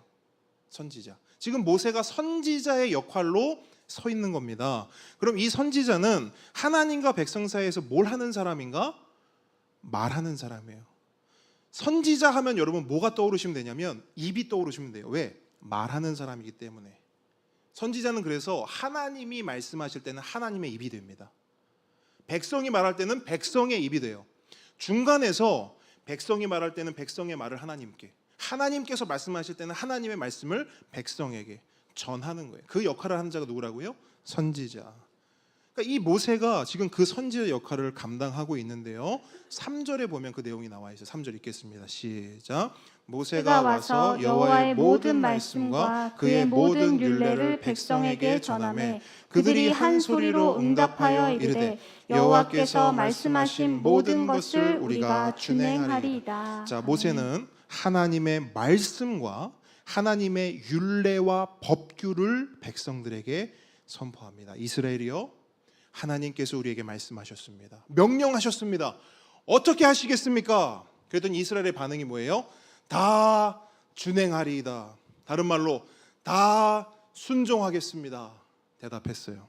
선지자. 지금 모세가 선지자의 역할로 서 있는 겁니다. 그럼 이 선지자는 하나님과 백성 사이에서 뭘 하는 사람인가? 말하는 사람이에요. 선지자 하면 여러분 뭐가 떠오르시면 되냐면 입이 떠오르시면 돼요. 왜? 말하는 사람이기 때문에. 선지자는 그래서 하나님이 말씀하실 때는 하나님의 입이 됩니다. 백성이 말할 때는 백성의 입이 돼요. 중간에서 백성이 말할 때는 백성의 말을 하나님께, 하나님께서 말씀하실 때는 하나님의 말씀을 백성에게 전하는 거예요. 그 역할을 하는 자가 누구라고요? 선지자. 그러니까 이 모세가 지금 그 선지자 역할을 감당하고 있는데요. 3절에 보면 그 내용이 나와 있어요. 3절 읽겠습니다. 시작. 모세가 와서 여호와의 모든 말씀과 그의 모든 율례를 백성에게 전하매 그들이 한 소리로 응답하여 이르되 여호와께서 말씀하신 모든 것을 우리가 준행하리이다. 자, 모세는 하나님의 말씀과 하나님의 율례와 법규를 백성들에게 선포합니다. 이스라엘이여, 하나님께서 우리에게 말씀하셨습니다. 명령하셨습니다. 어떻게 하시겠습니까? 그랬더니 이스라엘의 반응이 뭐예요? 다 준행하리이다. 다른 말로 다 순종하겠습니다. 대답했어요.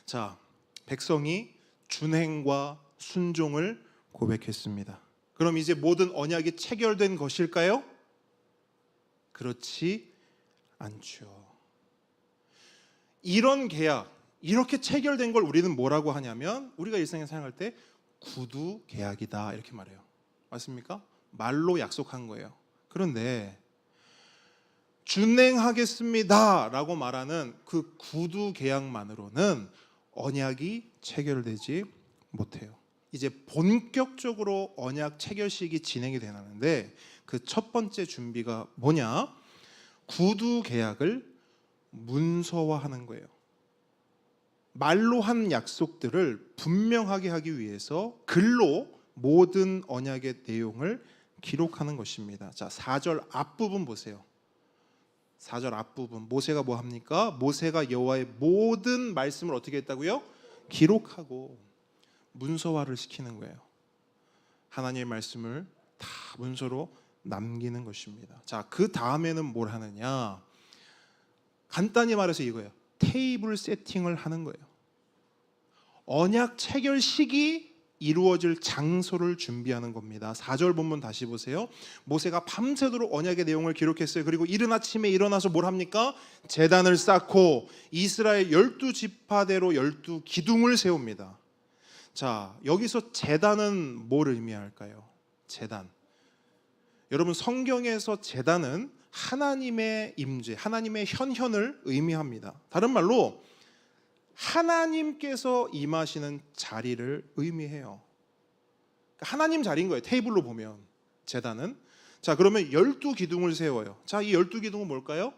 자, 백성이 준행과 순종을 고백했습니다. 그럼 이제 모든 언약이 체결된 것일까요? 그렇지 않죠. 이런 계약, 이렇게 체결된 걸 우리는 뭐라고 하냐면 우리가 일상에 사용할 때 구두 계약이다 이렇게 말해요. 맞습니까? 말로 약속한 거예요. 그런데 준행하겠습니다 라고 말하는 그 구두 계약만으로는 언약이 체결되지 못해요. 이제 본격적으로 언약 체결식이 진행이 되는데 그 첫 번째 준비가 뭐냐? 구두 계약을 문서화하는 거예요. 말로 한 약속들을 분명하게 하기 위해서 글로 모든 언약의 내용을 기록하는 것입니다. 자, 4절 앞부분 보세요. 4절 앞부분 모세가 뭐 합니까? 모세가 여호와의 모든 말씀을 어떻게 했다고요? 기록하고 문서화를 시키는 거예요. 하나님의 말씀을 다 문서로 남기는 것입니다. 자, 그 다음에는 뭘 하느냐? 간단히 말해서 이거예요. 테이블 세팅을 하는 거예요. 언약 체결식이 이루어질 장소를 준비하는 겁니다. 4절 본문 다시 보세요. 모세가 밤새도록 언약의 내용을 기록했어요. 그리고 이른 아침에 일어나서 뭘 합니까? 제단을 쌓고 이스라엘 12지파대로 12기둥을 세웁니다. 자, 여기서 제단은 뭘 의미할까요? 제단. 여러분, 성경에서 제단은 하나님의 임재, 하나님의 현현을 의미합니다. 다른 말로 하나님께서 임하시는 자리를 의미해요. 하나님 자리인 거예요. 테이블로 보면 제단은. 자, 그러면 12기둥을 세워요. 자, 이 12기둥은 뭘까요?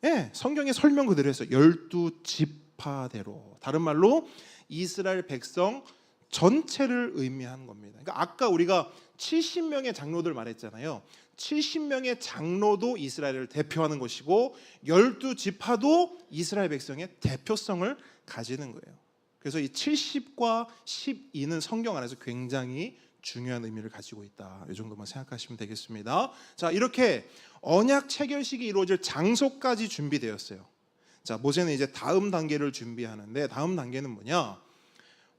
네, 성경의 설명 그대로 했어요. 12지파대로. 다른 말로 이스라엘 백성 전체를 의미하는 겁니다. 그러니까 아까 우리가 70명의 장로들 말했잖아요. 70명의 장로도 이스라엘을 대표하는 것이고 12지파도 이스라엘 백성의 대표성을 가지는 거예요. 그래서 이 70과 12는 성경 안에서 굉장히 중요한 의미를 가지고 있다. 이 정도만 생각하시면 되겠습니다. 자, 이렇게 언약 체결식이 이루어질 장소까지 준비되었어요. 자, 모세는 이제 다음 단계를 준비하는데 다음 단계는 뭐냐?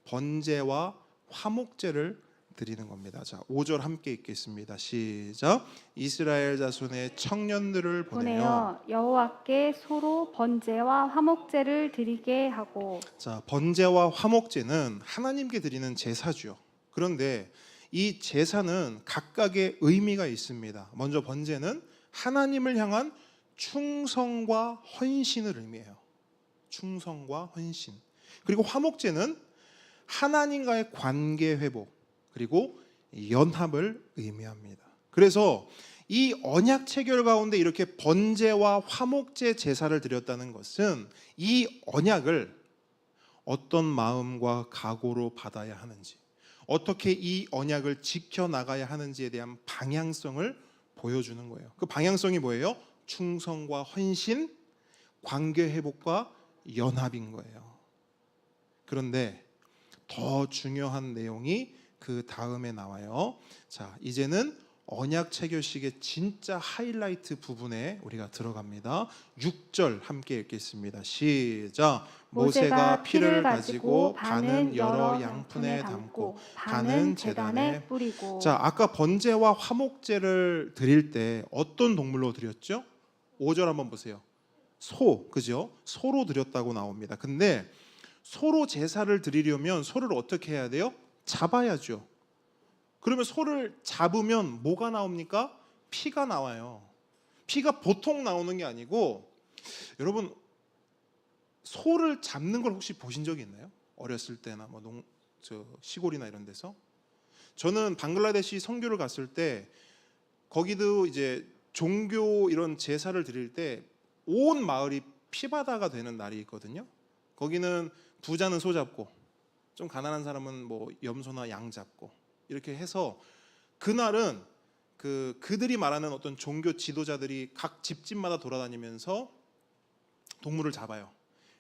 번제와 화목제를 드리는 겁니다. 자, 5절 함께 읽겠습니다. 시작. 이스라엘 자손의 청년들을 보내어 여호와께 소로 번제와 화목제를 드리게 하고. 자, 번제와 화목제는 하나님께 드리는 제사죠. 그런데 이 제사는 각각의 의미가 있습니다. 먼저 번제는 하나님을 향한 충성과 헌신을 의미해요. 충성과 헌신. 그리고 화목제는 하나님과의 관계 회복 그리고 연합을 의미합니다. 그래서 이 언약 체결 가운데 이렇게 번제와 화목제 제사를 드렸다는 것은 이 언약을 어떤 마음과 각오로 받아야 하는지, 어떻게 이 언약을 지켜나가야 하는지에 대한 방향성을 보여주는 거예요. 그 방향성이 뭐예요? 충성과 헌신, 관계 회복과 연합인 거예요. 그런데 더 중요한 내용이 그 다음에 나와요. 자, 이제는 언약 체결식의 진짜 하이라이트 부분에 우리가 들어갑니다. 6절 함께 읽겠습니다. 시작. 모세가 피를 가지고 반은 여러 양푼에 담고 반은 제단에 뿌리고. 자, 아까 번제와 화목제를 드릴 때 어떤 동물로 드렸죠? 5절 한번 보세요. 소, 그죠? 소로 드렸다고 나옵니다. 근데 소로 제사를 드리려면 소를 어떻게 해야 돼요? 잡아야죠. 그러면 소를 잡으면 뭐가 나옵니까? 피가 나와요. 피가 보통 나오는 게 아니고, 여러분 소를 잡는 걸 혹시 보신 적이 있나요? 어렸을 때나 뭐 시골이나 이런 데서. 저는 방글라데시 선교를 갔을 때 거기도 이제 종교 이런 제사를 드릴 때 온 마을이 피바다가 되는 날이 있거든요. 거기는 부자는 소 잡고 좀 가난한 사람은 뭐 염소나 양 잡고 이렇게 해서 그날은 그들이 말하는 어떤 종교 지도자들이 각 집집마다 돌아다니면서 동물을 잡아요.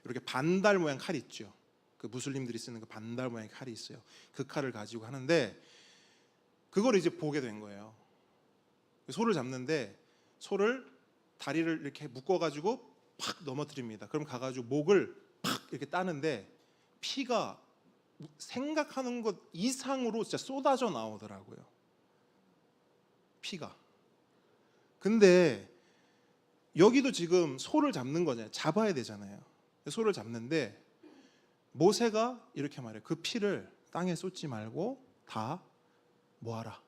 이렇게 반달 모양 칼 있죠. 그 무슬림들이 쓰는 그 반달 모양의 칼이 있어요. 그 칼을 가지고 하는데 그걸 이제 보게 된 거예요. 소를 잡는데 소를 다리를 이렇게 묶어가지고 팍 넘어뜨립니다. 그럼 가가지고 목을 팍 이렇게 따는데 피가 생각하는 것 이상으로 진짜 쏟아져 나오더라고요. 피가. 근데 여기도 지금 소를 잡는 거잖아요. 잡아야 되잖아요. 소를 잡는데 모세가 이렇게 말해요. 그 피를 땅에 쏟지 말고 다 모아라.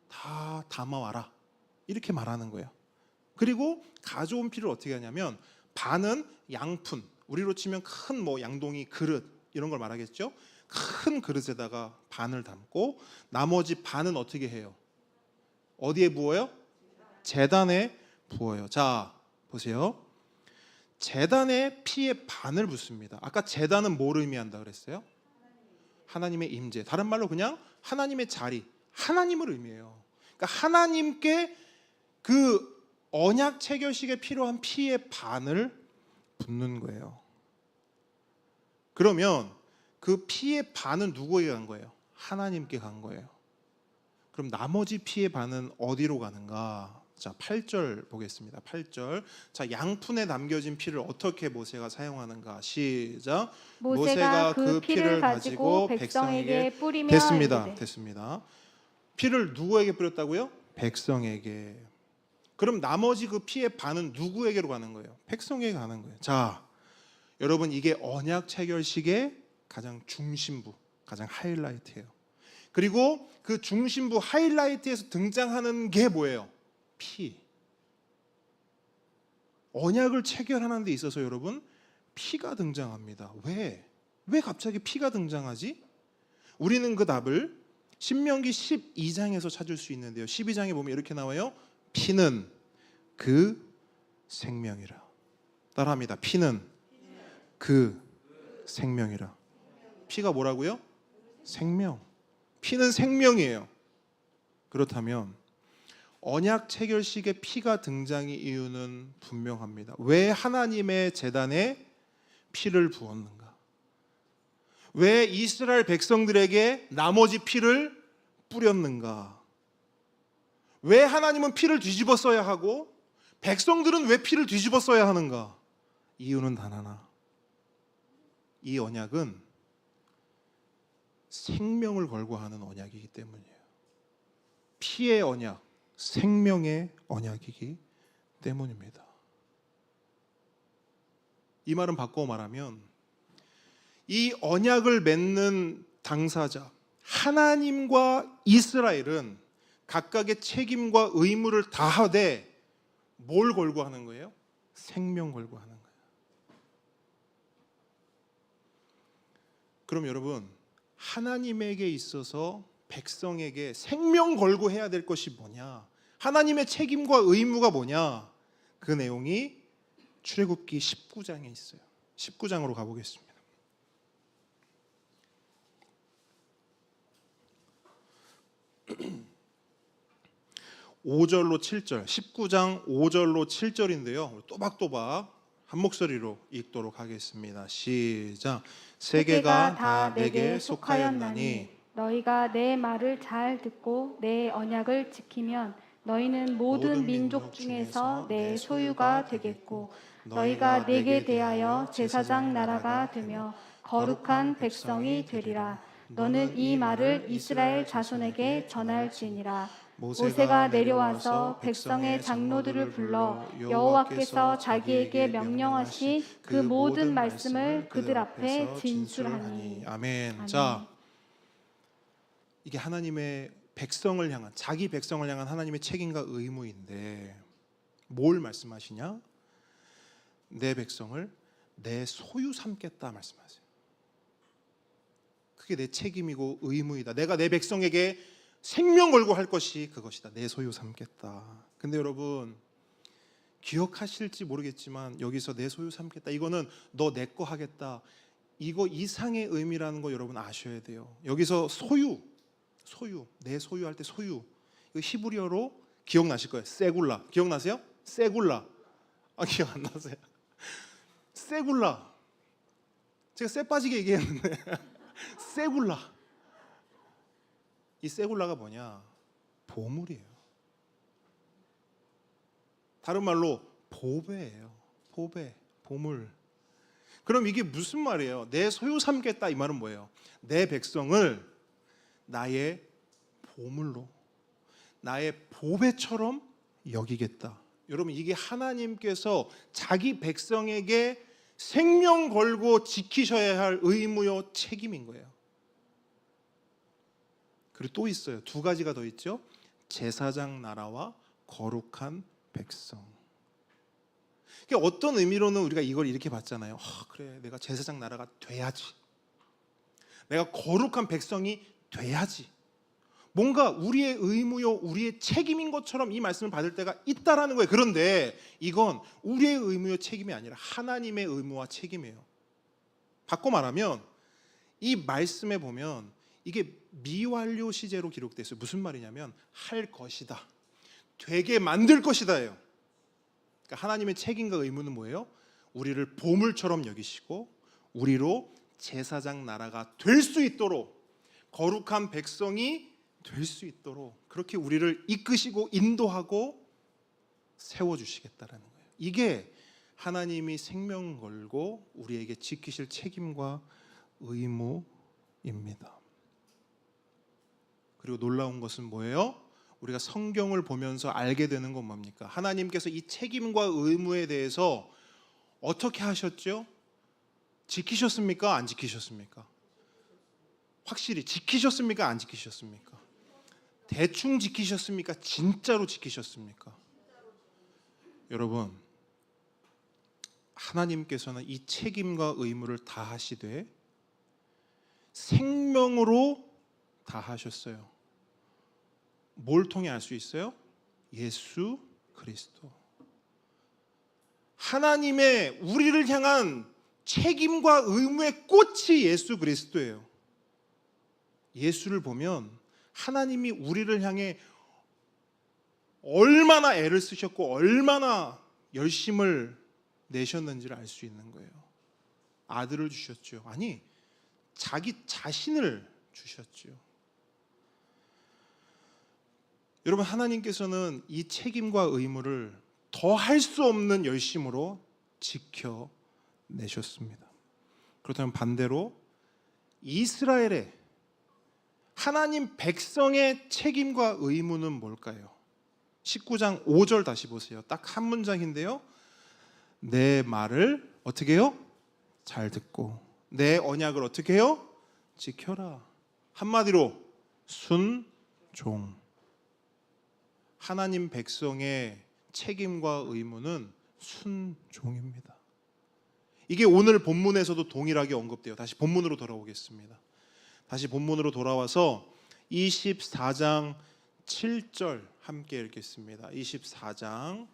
다 담아와라. 이렇게 말하는 거예요. 그리고 가져온 피를 어떻게 하냐면 반은 양푼, 우리로 치면 큰 뭐 양동이 그릇 이런 걸 말하겠죠. 큰 그릇에다가 반을 담고 나머지 반은 어떻게 해요? 어디에 부어요? 제단에 부어요. 자, 보세요. 제단에 피의 반을 붓습니다. 아까 제단은 뭘 의미한다 그랬어요? 하나님의 임재. 다른 말로 그냥 하나님의 자리, 하나님을 의미해요. 그러니까 하나님께 그 언약 체결식에 필요한 피의 반을 붓는 거예요. 그러면 그 피의 반은 누구에게 간 거예요? 하나님께 간 거예요. 그럼 나머지 피의 반은 어디로 가는가? 자, 8절 보겠습니다. 8절. 자, 양푼에 남겨진 피를 어떻게 모세가 사용하는가? 시작. 모세가 그 피를 가지고 백성에게 뿌리며 됐습니다. 이르되. 됐습니다. 피를 누구에게 뿌렸다고요? 백성에게. 그럼 나머지 그 피의 반은 누구에게로 가는 거예요? 백성에게 가는 거예요. 자, 여러분 이게 언약 체결식의 가장 중심부, 가장 하이라이트예요. 그리고 그 중심부 하이라이트에서 등장하는 게 뭐예요? 피. 언약을 체결하는 데 있어서 여러분 피가 등장합니다. 왜? 왜 갑자기 피가 등장하지? 우리는 그 답을 신명기 12장에서 찾을 수 있는데요. 12장에 보면 이렇게 나와요. 피는 그 생명이라. 따라합니다. 피는 그 생명이라. 피가 뭐라고요? 생명. 피는 생명이에요. 그렇다면 언약 체결식에 피가 등장의 이유는 분명합니다. 왜 하나님의 제단에 피를 부었는가? 왜 이스라엘 백성들에게 나머지 피를 뿌렸는가? 왜 하나님은 피를 뒤집어 써야 하고 백성들은 왜 피를 뒤집어 써야 하는가? 이유는 단 하나. 이 언약은 생명을 걸고 하는 언약이기 때문이에요. 피의 언약, 생명의 언약이기 때문입니다. 이 말은 바꿔 말하면 이 언약을 맺는 당사자 하나님과 이스라엘은 각각의 책임과 의무를 다하되 뭘 걸고 하는 거예요? 생명 걸고 하는 거예요. 그럼 여러분 하나님에게 있어서 백성에게 생명 걸고 해야 될 것이 뭐냐? 하나님의 책임과 의무가 뭐냐? 그 내용이 출애굽기 19장에 있어요. 19장으로 가보겠습니다. 5절로 7절, 19장 5절로 7절인데요. 또박또박 한 목소리로 읽도록 하겠습니다. 시작. 세계가 다 내게 속하였나니 너희가 내 말을 잘 듣고 내 언약을 지키면 너희는 모든 민족 중에서 내 소유가 되겠고 너희가 내게 대하여 제사장 나라가 되며 거룩한 백성이 되리라. 너는 이 말을 이스라엘 자손에게 전할지니라. 모세가 내려와서 백성의 장로들을 불러 여호와께서 자기에게 명령하신 그 모든 말씀을 그들 앞에 진술하니. 아멘. 아멘. 자, 이게 하나님의 백성을 향한, 자기 백성을 향한 하나님의 책임과 의무인데 뭘 말씀하시냐? 내 백성을 내 소유 삼겠다 말씀하세요. 그게 내 책임이고 의무이다. 내가 내 백성에게 생명 걸고 할 것이 그것이다. 내 소유 삼겠다. 근데 여러분 기억하실지 모르겠지만 여기서 내 소유 삼겠다, 이거는 너 내 거 하겠다, 이거 이상의 의미라는 거 여러분 아셔야 돼요. 여기서 소유, 내 소유할 때 소유, 이거 히브리어로 기억나실 거예요. 세굴라. 기억나세요? 세굴라. 기억 안 나세요? 세굴라. 제가 쎄 빠지게 얘기했는데 세굴라. 이 세굴라가 뭐냐? 보물이에요. 다른 말로 보배예요. 보배, 보물. 그럼 이게 무슨 말이에요? 내 소유 삼겠다 이 말은 뭐예요? 내 백성을 나의 보물로, 나의 보배처럼 여기겠다. 여러분, 이게 하나님께서 자기 백성에게 생명 걸고 지키셔야 할 의무요 책임인 거예요. 그리고 또 있어요. 두 가지가 더 있죠. 제사장 나라와 거룩한 백성. 그러니까 어떤 의미로는 우리가 이걸 이렇게 봤잖아요. 그래, 내가 제사장 나라가 돼야지. 내가 거룩한 백성이 돼야지. 뭔가 우리의 의무요, 우리의 책임인 것처럼 이 말씀을 받을 때가 있다라는 거예요. 그런데 이건 우리의 의무요, 책임이 아니라 하나님의 의무와 책임이에요. 바꿔 말하면 이 말씀에 보면 이게 미완료 시제로 기록되어 있어요. 무슨 말이냐면 할 것이다, 되게 만들 것이다예요. 그러니까 하나님의 책임과 의무는 뭐예요? 우리를 보물처럼 여기시고 우리로 제사장 나라가 될 수 있도록, 거룩한 백성이 될 수 있도록 그렇게 우리를 이끄시고 인도하고 세워주시겠다라는 거예요. 이게 하나님이 생명 걸고 우리에게 지키실 책임과 의무입니다. 그리고 놀라운 것은 뭐예요? 우리가 성경을 보면서 알게 되는 건 뭡니까? 하나님께서 이 책임과 의무에 대해서 어떻게 하셨죠? 지키셨습니까? 안 지키셨습니까? 확실히 지키셨습니까? 안 지키셨습니까? 대충 지키셨습니까? 진짜로 지키셨습니까? 여러분, 하나님께서는 이 책임과 의무를 다 하시되 생명으로 다 하셨어요. 뭘 통해 알 수 있어요? 예수 그리스도. 하나님의 우리를 향한 책임과 의무의 꽃이 예수 그리스도예요. 예수를 보면 하나님이 우리를 향해 얼마나 애를 쓰셨고 얼마나 열심을 내셨는지를 알 수 있는 거예요. 아들을 주셨죠. 아니, 자기 자신을 주셨죠. 여러분, 하나님께서는 이 책임과 의무를 더 할 수 없는 열심으로 지켜내셨습니다. 그렇다면 반대로 이스라엘의 하나님 백성의 책임과 의무는 뭘까요? 19장 5절 다시 보세요. 딱 한 문장인데요. 내 말을 어떻게 해요? 잘 듣고 내 언약을 어떻게 해요? 지켜라. 한마디로 순종. 하나님 백성의 책임과 의무는 순종입니다. 이게 오늘 본문에서도 동일하게 언급돼요. 다시 본문으로 돌아오겠습니다. 다시 본문으로 돌아와서 24장 7절 함께 읽겠습니다. 24장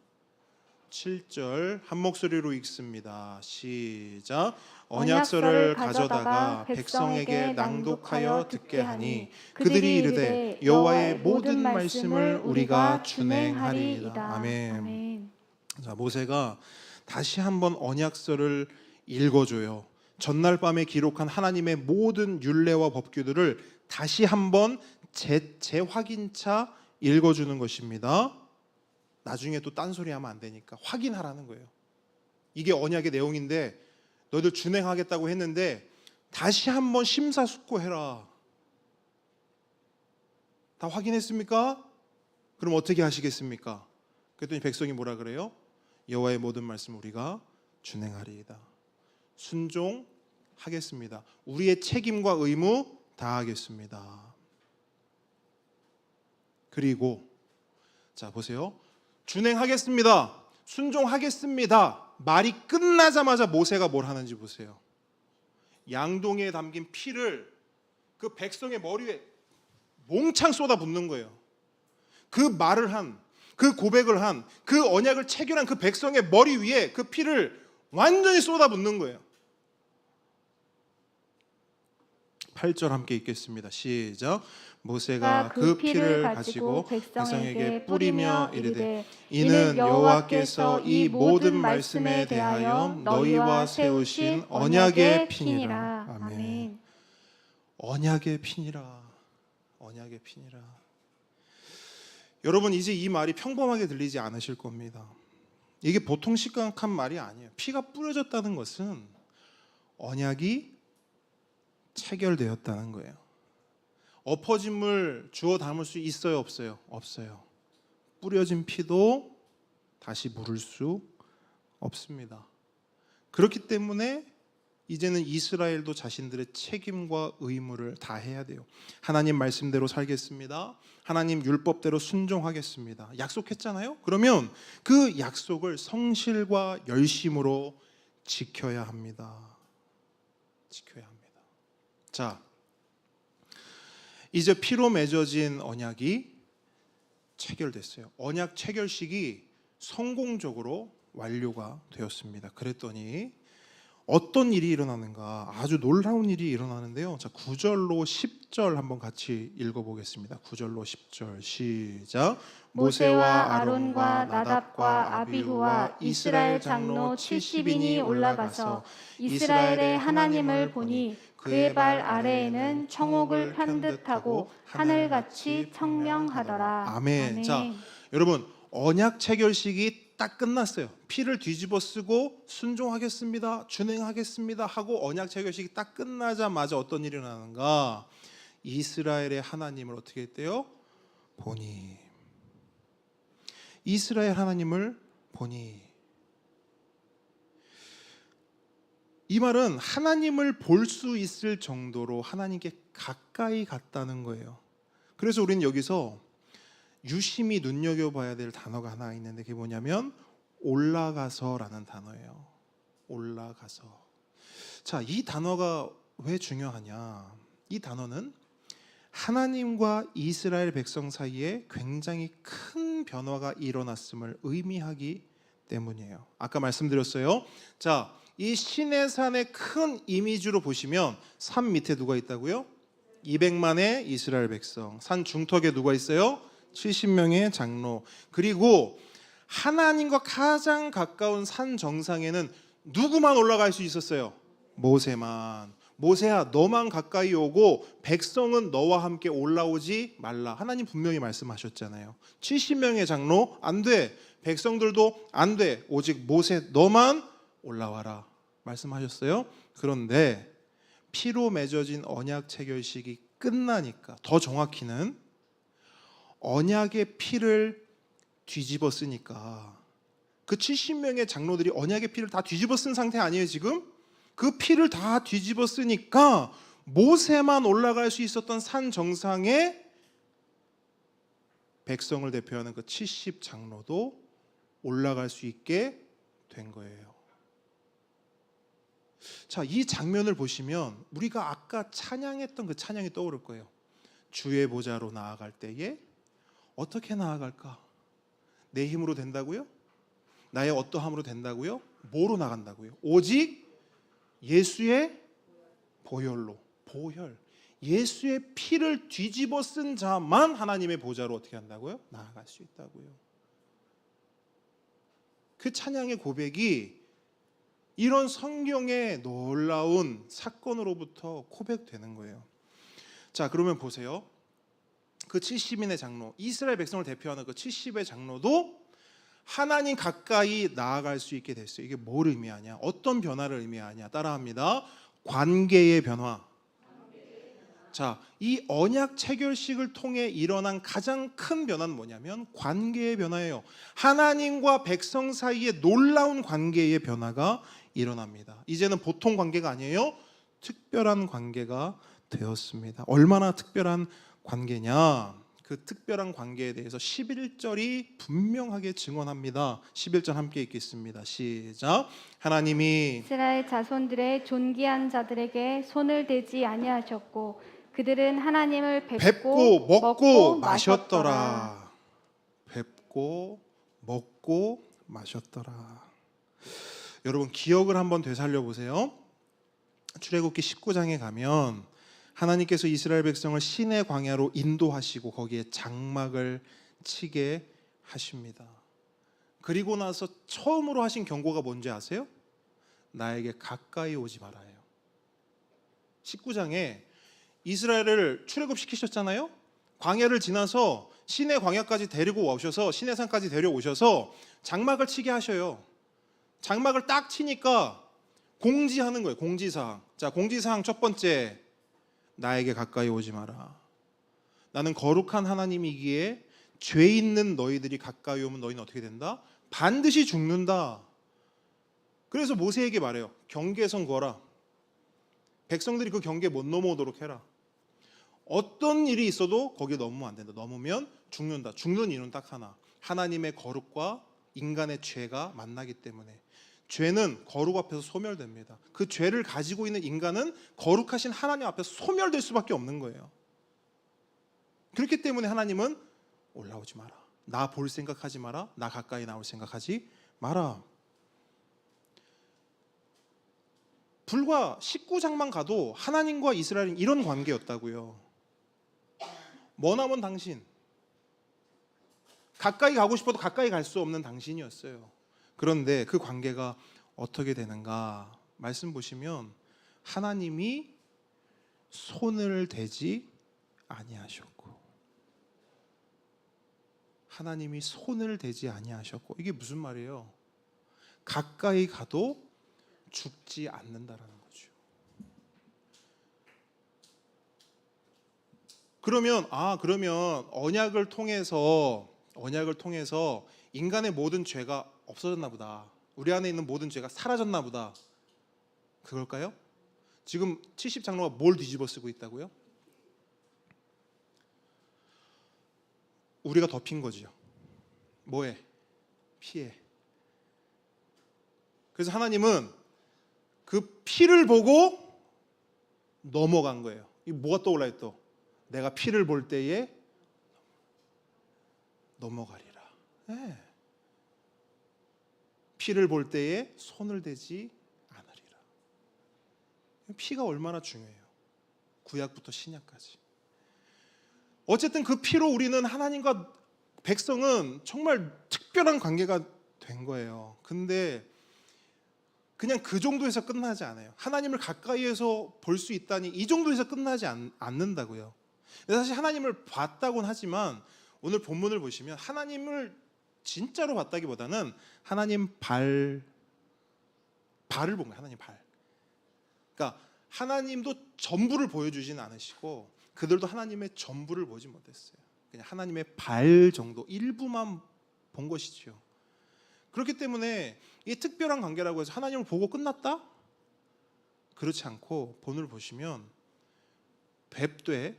7절 한 목소리로 읽습니다. 시작. 언약서를 가져다가 백성에게 낭독하여 듣게 하니 그들이 이르되 여호와의 모든 말씀을 우리가 준행하리이다. 아멘. 자, 모세가 다시 한번 언약서를 읽어줘요. 전날 밤에 기록한 하나님의 모든 율례와 법규들을 다시 한번 재확인차 읽어주는 것입니다. 나중에 또 딴소리 하면 안 되니까 확인하라는 거예요. 이게 언약의 내용인데 너희들 준행하겠다고 했는데 다시 한번 심사숙고해라. 다 확인했습니까? 그럼 어떻게 하시겠습니까? 그랬더니 백성이 뭐라 그래요? 여호와의 모든 말씀 우리가 준행하리이다. 순종하겠습니다. 우리의 책임과 의무 다하겠습니다. 그리고 자 보세요. 준행하겠습니다. 순종하겠습니다. 말이 끝나자마자 모세가 뭘 하는지 보세요. 양동이에 담긴 피를 그 백성의 머리에 몽창 쏟아 붓는 거예요. 그 말을 한, 그 고백을 한, 그 언약을 체결한 그 백성의 머리 위에 그 피를 완전히 쏟아 붓는 거예요. 18절 함께 읽겠습니다. 시작. 모세가 그 피를 가지고 백성에게 뿌리며 이르되 이는 여호와께서 이 모든 말씀에 대하여 너희와 세우신 언약의 피니라. 아멘. 언약의 피니라. 언약의 피니라. 여러분, 이제 이 말이 평범하게 들리지 않으실 겁니다. 이게 보통 심각한 말이 아니에요. 피가 뿌려졌다는 것은 언약이 체결되었다는 거예요. 엎어짐을 주워 담을 수 있어요, 없어요? 없어요. 뿌려진 피도 다시 물을 수 없습니다. 그렇기 때문에 이제는 이스라엘도 자신들의 책임과 의무를 다해야 돼요. 하나님 말씀대로 살겠습니다. 하나님 율법대로 순종하겠습니다. 약속했잖아요. 그러면 그 약속을 성실과 열심으로 지켜야 합니다. 지켜야 합니다. 자, 이제 피로 맺어진 언약이 체결됐어요. 언약 체결식이 성공적으로 완료가 되었습니다. 그랬더니 어떤 일이 일어나는가? 아주 놀라운 일이 일어나는데요. 자, 9절로 10절 한번 같이 읽어보겠습니다. 9절로 10절 시작. 모세와 아론과 나답과 아비후와 이스라엘 장로 70인이 올라가서 이스라엘의 하나님을 보니 그의 발 아래에는 청옥을 편 듯하고 하늘같이 청명하더라. 아멘. 자, 여러분, 언약 체결식이 딱 끝났어요. 피를 뒤집어 쓰고 순종하겠습니다, 준행하겠습니다 하고 언약 체결식이 딱 끝나자마자 어떤 일이 일어나는가? 이스라엘의 하나님을 어떻게 했대요? 보니. 이스라엘 하나님을 보니. 이 말은 하나님을 볼 수 있을 정도로 하나님께 가까이 갔다는 거예요. 그래서 우리는 여기서 유심히 눈여겨봐야 될 단어가 하나 있는데 그게 뭐냐면 올라가서라는 단어예요. 올라가서. 자, 이 단어가 왜 중요하냐? 이 단어는 하나님과 이스라엘 백성 사이에 굉장히 큰 변화가 일어났음을 의미하기 때문이에요. 아까 말씀드렸어요. 자, 이 시내산의 큰 이미지로 보시면 산 밑에 누가 있다고요? 200만의 이스라엘 백성. 산 중턱에 누가 있어요? 70명의 장로. 그리고 하나님과 가장 가까운 산 정상에는 누구만 올라갈 수 있었어요? 모세만. 모세야, 너만 가까이 오고 백성은 너와 함께 올라오지 말라. 하나님 분명히 말씀하셨잖아요. 70명의 장로 안 돼. 백성들도 안 돼. 오직 모세 너만 올라와라 말씀하셨어요. 그런데 피로 맺어진 언약 체결식이 끝나니까, 더 정확히는 언약의 피를 뒤집어 쓰니까, 그 70명의 장로들이 언약의 피를 다 뒤집어 쓴 상태 아니에요 지금? 그 피를 다 뒤집어 쓰니까 모세만 올라갈 수 있었던 산 정상에 백성을 대표하는 그 70 장로도 올라갈 수 있게 된 거예요. 자, 이 장면을 보시면 우리가 아까 찬양했던 그 찬양이 떠오를 거예요. 주의 보좌로 나아갈 때에 어떻게 나아갈까? 내 힘으로 된다고요? 나의 어떠함으로 된다고요? 뭐로 나간다고요? 오직 예수의 보혈로. 보혈. 예수의 피를 뒤집어 쓴 자만 하나님의 보좌로 어떻게 한다고요? 나아갈 수 있다고요. 그 찬양의 고백이 이런 성경의 놀라운 사건으로부터 고백되는 거예요. 자, 그러면 보세요. 그 70인의 장로, 이스라엘 백성을 대표하는 그 70의 장로도 하나님 가까이 나아갈 수 있게 됐어요. 이게 뭘 의미하냐? 어떤 변화를 의미하냐? 따라합니다. 관계의 변화. 자, 이 언약 체결식을 통해 일어난 가장 큰 변화는 뭐냐면 관계의 변화예요. 하나님과 백성 사이에 놀라운 관계의 변화가 일어납니다. 이제는 보통 관계가 아니에요. 특별한 관계가 되었습니다. 얼마나 특별한 관계냐? 그 특별한 관계에 대해서 11절이 분명하게 증언합니다. 11절 함께 읽겠습니다. 시작. 하나님이 이스라엘 자손들의 존귀한 자들에게 손을 대지 아니하셨고 그들은 하나님을 뵙고 먹고 마셨더라. 뵙고 먹고 마셨더라. 여러분 기억을 한번 되살려 보세요. 출애굽기 19장에 가면 하나님께서 이스라엘 백성을 시내 광야로 인도하시고 거기에 장막을 치게 하십니다. 그리고 나서 처음으로 하신 경고가 뭔지 아세요? 나에게 가까이 오지 말아요. 19장에 이스라엘을 출애굽시키셨잖아요. 광야를 지나서 시내 광야까지 데리고 오셔서 시내산까지 데려오셔서 장막을 치게 하셔요. 장막을 딱 치니까 공지하는 거예요. 공지사항. 자, 공지사항 첫 번째, 나에게 가까이 오지 마라. 나는 거룩한 하나님이기에 죄 있는 너희들이 가까이 오면 너희는 어떻게 된다? 반드시 죽는다. 그래서 모세에게 말해요. 경계선 거라. 백성들이 그 경계 못 넘어오도록 해라. 어떤 일이 있어도 거기에 넘으면 안 된다. 넘으면 죽는다. 죽는 이유는 딱 하나. 하나님의 거룩과 인간의 죄가 만나기 때문에. 죄는 거룩 앞에서 소멸됩니다. 그 죄를 가지고 있는 인간은 거룩하신 하나님 앞에서 소멸될 수밖에 없는 거예요. 그렇기 때문에 하나님은 올라오지 마라. 나 볼 생각하지 마라. 나 가까이 나올 생각하지 마라. 불과 19장만 가도 하나님과 이스라엘은 이런 관계였다고요. 머나먼 당신, 가까이 가고 싶어도 가까이 갈 수 없는 당신이었어요. 그런데 그 관계가 어떻게 되는가? 말씀 보시면 하나님이 손을 대지 아니하셨고, 하나님이 손을 대지 아니하셨고, 이게 무슨 말이에요? 가까이 가도 죽지 않는다라는 거죠. 그러면 언약을 통해서 인간의 모든 죄가 없어졌나 보다. 우리 안에 있는 모든 죄가 사라졌나 보다. 그럴까요? 지금 70장로가 뭘 뒤집어 쓰고 있다고요? 우리가 덮인 거지요. 뭐에? 피에. 그래서 하나님은 그 피를 보고 넘어간 거예요. 이 뭐가 떠올라요 또? 내가 피를 볼 때에 넘어가리라. 네. 피를 볼 때에 손을 대지 않으리라. 피가 얼마나 중요해요. 구약부터 신약까지. 어쨌든 그 피로 우리는 하나님과 백성은 정말 특별한 관계가 된 거예요. 근데 그냥 그 정도에서 끝나지 않아요. 하나님을 가까이에서 볼 수 있다니 이 정도에서 끝나지 않는다고요. 사실 하나님을 봤다고는 하지만 오늘 본문을 보시면 하나님을 진짜로 봤다기보다는 하나님 발을 본 거예요. 하나님 발. 그러니까 하나님도 전부를 보여주진 않으시고 그들도 하나님의 전부를 보지 못했어요. 그냥 하나님의 발 정도 일부만 본 것이지요. 그렇기 때문에 이 특별한 관계라고 해서 하나님을 보고 끝났다? 그렇지 않고 본문을 보시면 뵀을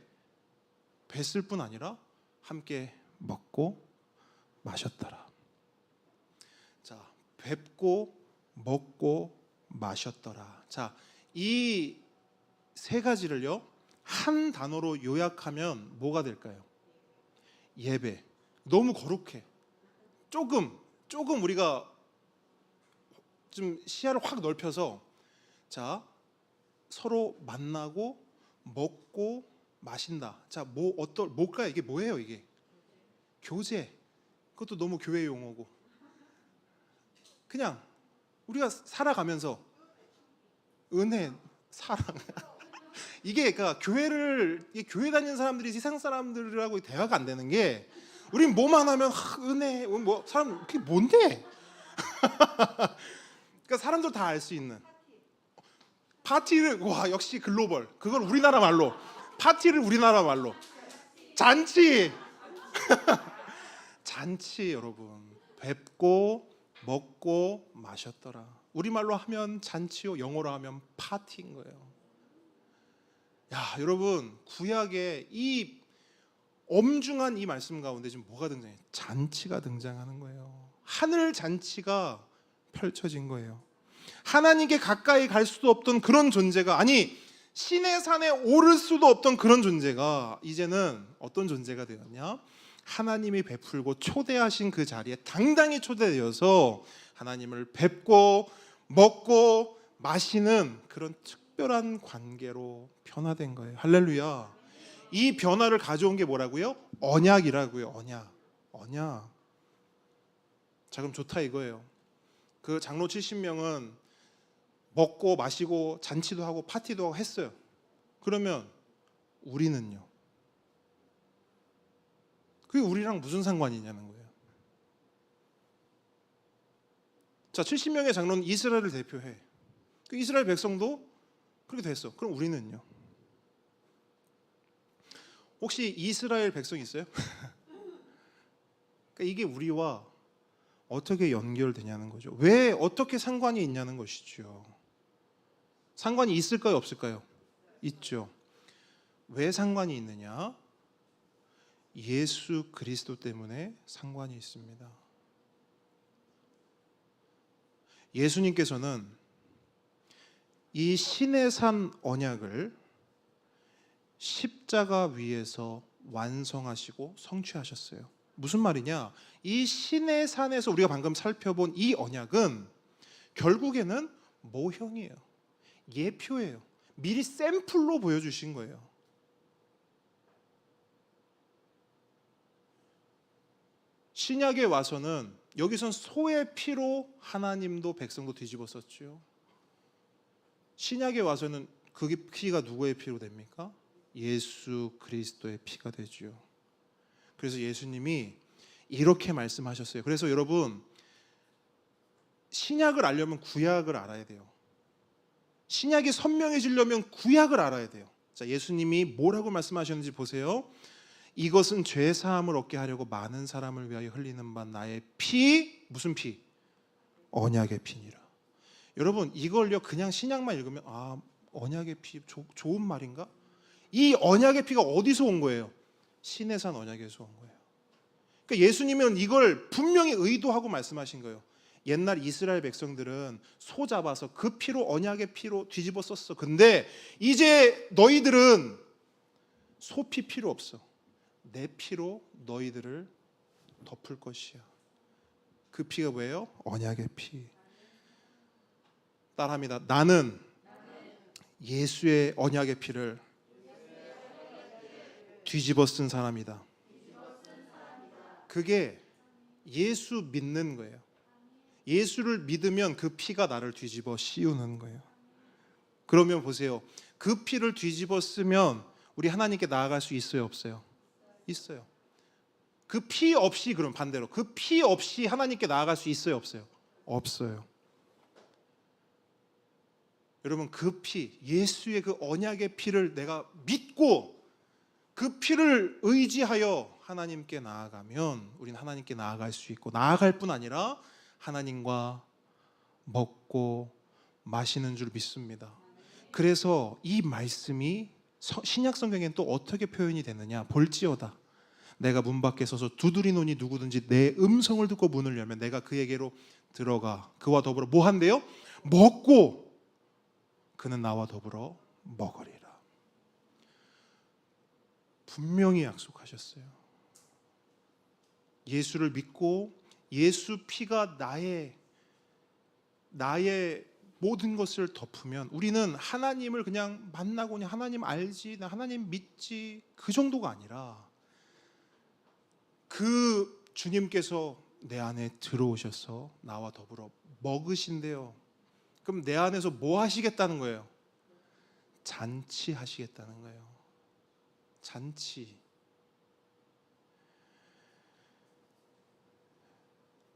뿐 아니라 함께 먹고 마셨더라. 자, 뵙고 먹고 마셨더라. 자, 이 세 가지를요 한 단어로 요약하면 뭐가 될까요? 예배. 너무 거룩해. 조금 우리가 좀 시야를 확 넓혀서 자, 서로 만나고 먹고 마신다. 자, 뭘까요? 이게 뭐예요? 이게 교제. 그것도 너무 교회 용어고. 그냥 우리가 살아가면서 은혜, 사랑. 이게 그러니까 교회 다니는 사람들이 세상 사람들하고 대화가 안 되는 게 우린 뭐만 하면 은혜, 뭐 사람 그게 뭔데? 그러니까 사람들 다 알 수 있는 파티를 와 역시 글로벌. 그걸 우리나라 말로 파티를 우리나라 말로 잔치. 잔치 여러분. 뵙고 먹고 마셨더라. 우리말로 하면 잔치요, 영어로 하면 파티인 거예요. 야, 여러분 구약의 이 엄중한 이 말씀 가운데 지금 뭐가 등장해요? 잔치가 등장하는 거예요. 하늘 잔치가 펼쳐진 거예요. 하나님께 가까이 갈 수도 없던 그런 존재가, 아니 신의 산에 오를 수도 없던 그런 존재가 이제는 어떤 존재가 되었냐? 하나님이 베풀고 초대하신 그 자리에 당당히 초대되어서 하나님을 뵙고 먹고 마시는 그런 특별한 관계로 변화된 거예요. 할렐루야. 이 변화를 가져온 게 뭐라고요? 언약이라고요. 언약. 자, 그럼 좋다 이거예요. 그 장로 70명은 먹고 마시고 잔치도 하고 파티도 하고 했어요. 그러면 우리는요? 그게 우리랑 무슨 상관이 있냐는 거예요. 자, 70명의 장로는 이스라엘을 대표해. 그 이스라엘 백성도 그렇게 됐어. 그럼 우리는요? 혹시 이스라엘 백성 있어요? 그러니까 이게 우리와 어떻게 연결되냐는 거죠. 왜 어떻게 상관이 있냐는 것이죠. 상관이 있을까요, 없을까요? 있죠. 왜 상관이 있느냐? 예수 그리스도 때문에 상관이 있습니다. 예수님께서는 이 신의 산 언약을 십자가 위에서 완성하시고 성취하셨어요. 무슨 말이냐? 이 신의 산에서 우리가 방금 살펴본 이 언약은 결국에는 모형이에요. 예표예요. 미리 샘플로 보여주신 거예요. 신약에 와서는 여기선 소의 피로 하나님도 백성도 뒤집어 썼죠. 신약에 와서는 그 피가 누구의 피로 됩니까? 예수 그리스도의 피가 되죠. 그래서 예수님이 이렇게 말씀하셨어요. 그래서 여러분, 신약을 알려면 구약을 알아야 돼요. 신약이 선명해지려면 구약을 알아야 돼요. 자, 예수님이 뭐라고 말씀하셨는지 보세요. 이것은 죄 사함을 얻게 하려고 많은 사람을 위하여 흘리는 바 나의 피, 무슨 피? 언약의 피니라. 여러분, 이걸요 그냥 신약만 읽으면 언약의 피 좋은 말인가? 이 언약의 피가 어디서 온 거예요? 신의 산 언약에서 온 거예요. 그러니까 예수님은 이걸 분명히 의도하고 말씀하신 거예요. 옛날 이스라엘 백성들은 소 잡아서 그 피로 언약의 피로 뒤집어 썼어. 근데 이제 너희들은 소피 필요 없어. 내 피로 너희들을 덮을 것이야. 그 피가 뭐예요? 언약의 피. 따라합니다. 나는 예수의 언약의 피를 뒤집어 쓴 사람이다. 그게 예수 믿는 거예요. 예수를 믿으면 그 피가 나를 뒤집어 씌우는 거예요. 그러면 보세요. 그 피를 뒤집어 쓰면 우리 하나님께 나아갈 수 있어요, 없어요? 있어요. 그 피 없이, 그럼 반대로 그 피 없이 하나님께 나아갈 수 있어요, 없어요? 없어요. 여러분, 그 피, 예수의 그 언약의 피를 내가 믿고 그 피를 의지하여 하나님께 나아가면 우리는 하나님께 나아갈 수 있고, 나아갈 뿐 아니라 하나님과 먹고 마시는 줄 믿습니다. 그래서 이 말씀이 신약 성경에는 또 어떻게 표현이 되느냐? 볼지어다 내가 문 밖에 서서 두드리노니 누구든지 내 음성을 듣고 문을 열면 내가 그에게로 들어가 그와 더불어 뭐 한대요? 먹고 그는 나와 더불어 먹으리라. 분명히 약속하셨어요. 예수를 믿고 예수 피가 나의 모든 것을 덮으면 우리는 하나님을 그냥 만나고 그냥 하나님 알지, 나 하나님 믿지, 그 정도가 아니라 그 주님께서 내 안에 들어오셔서 나와 더불어 먹으신대요. 그럼 내 안에서 뭐 하시겠다는 거예요? 잔치하시겠다는 거예요. 잔치.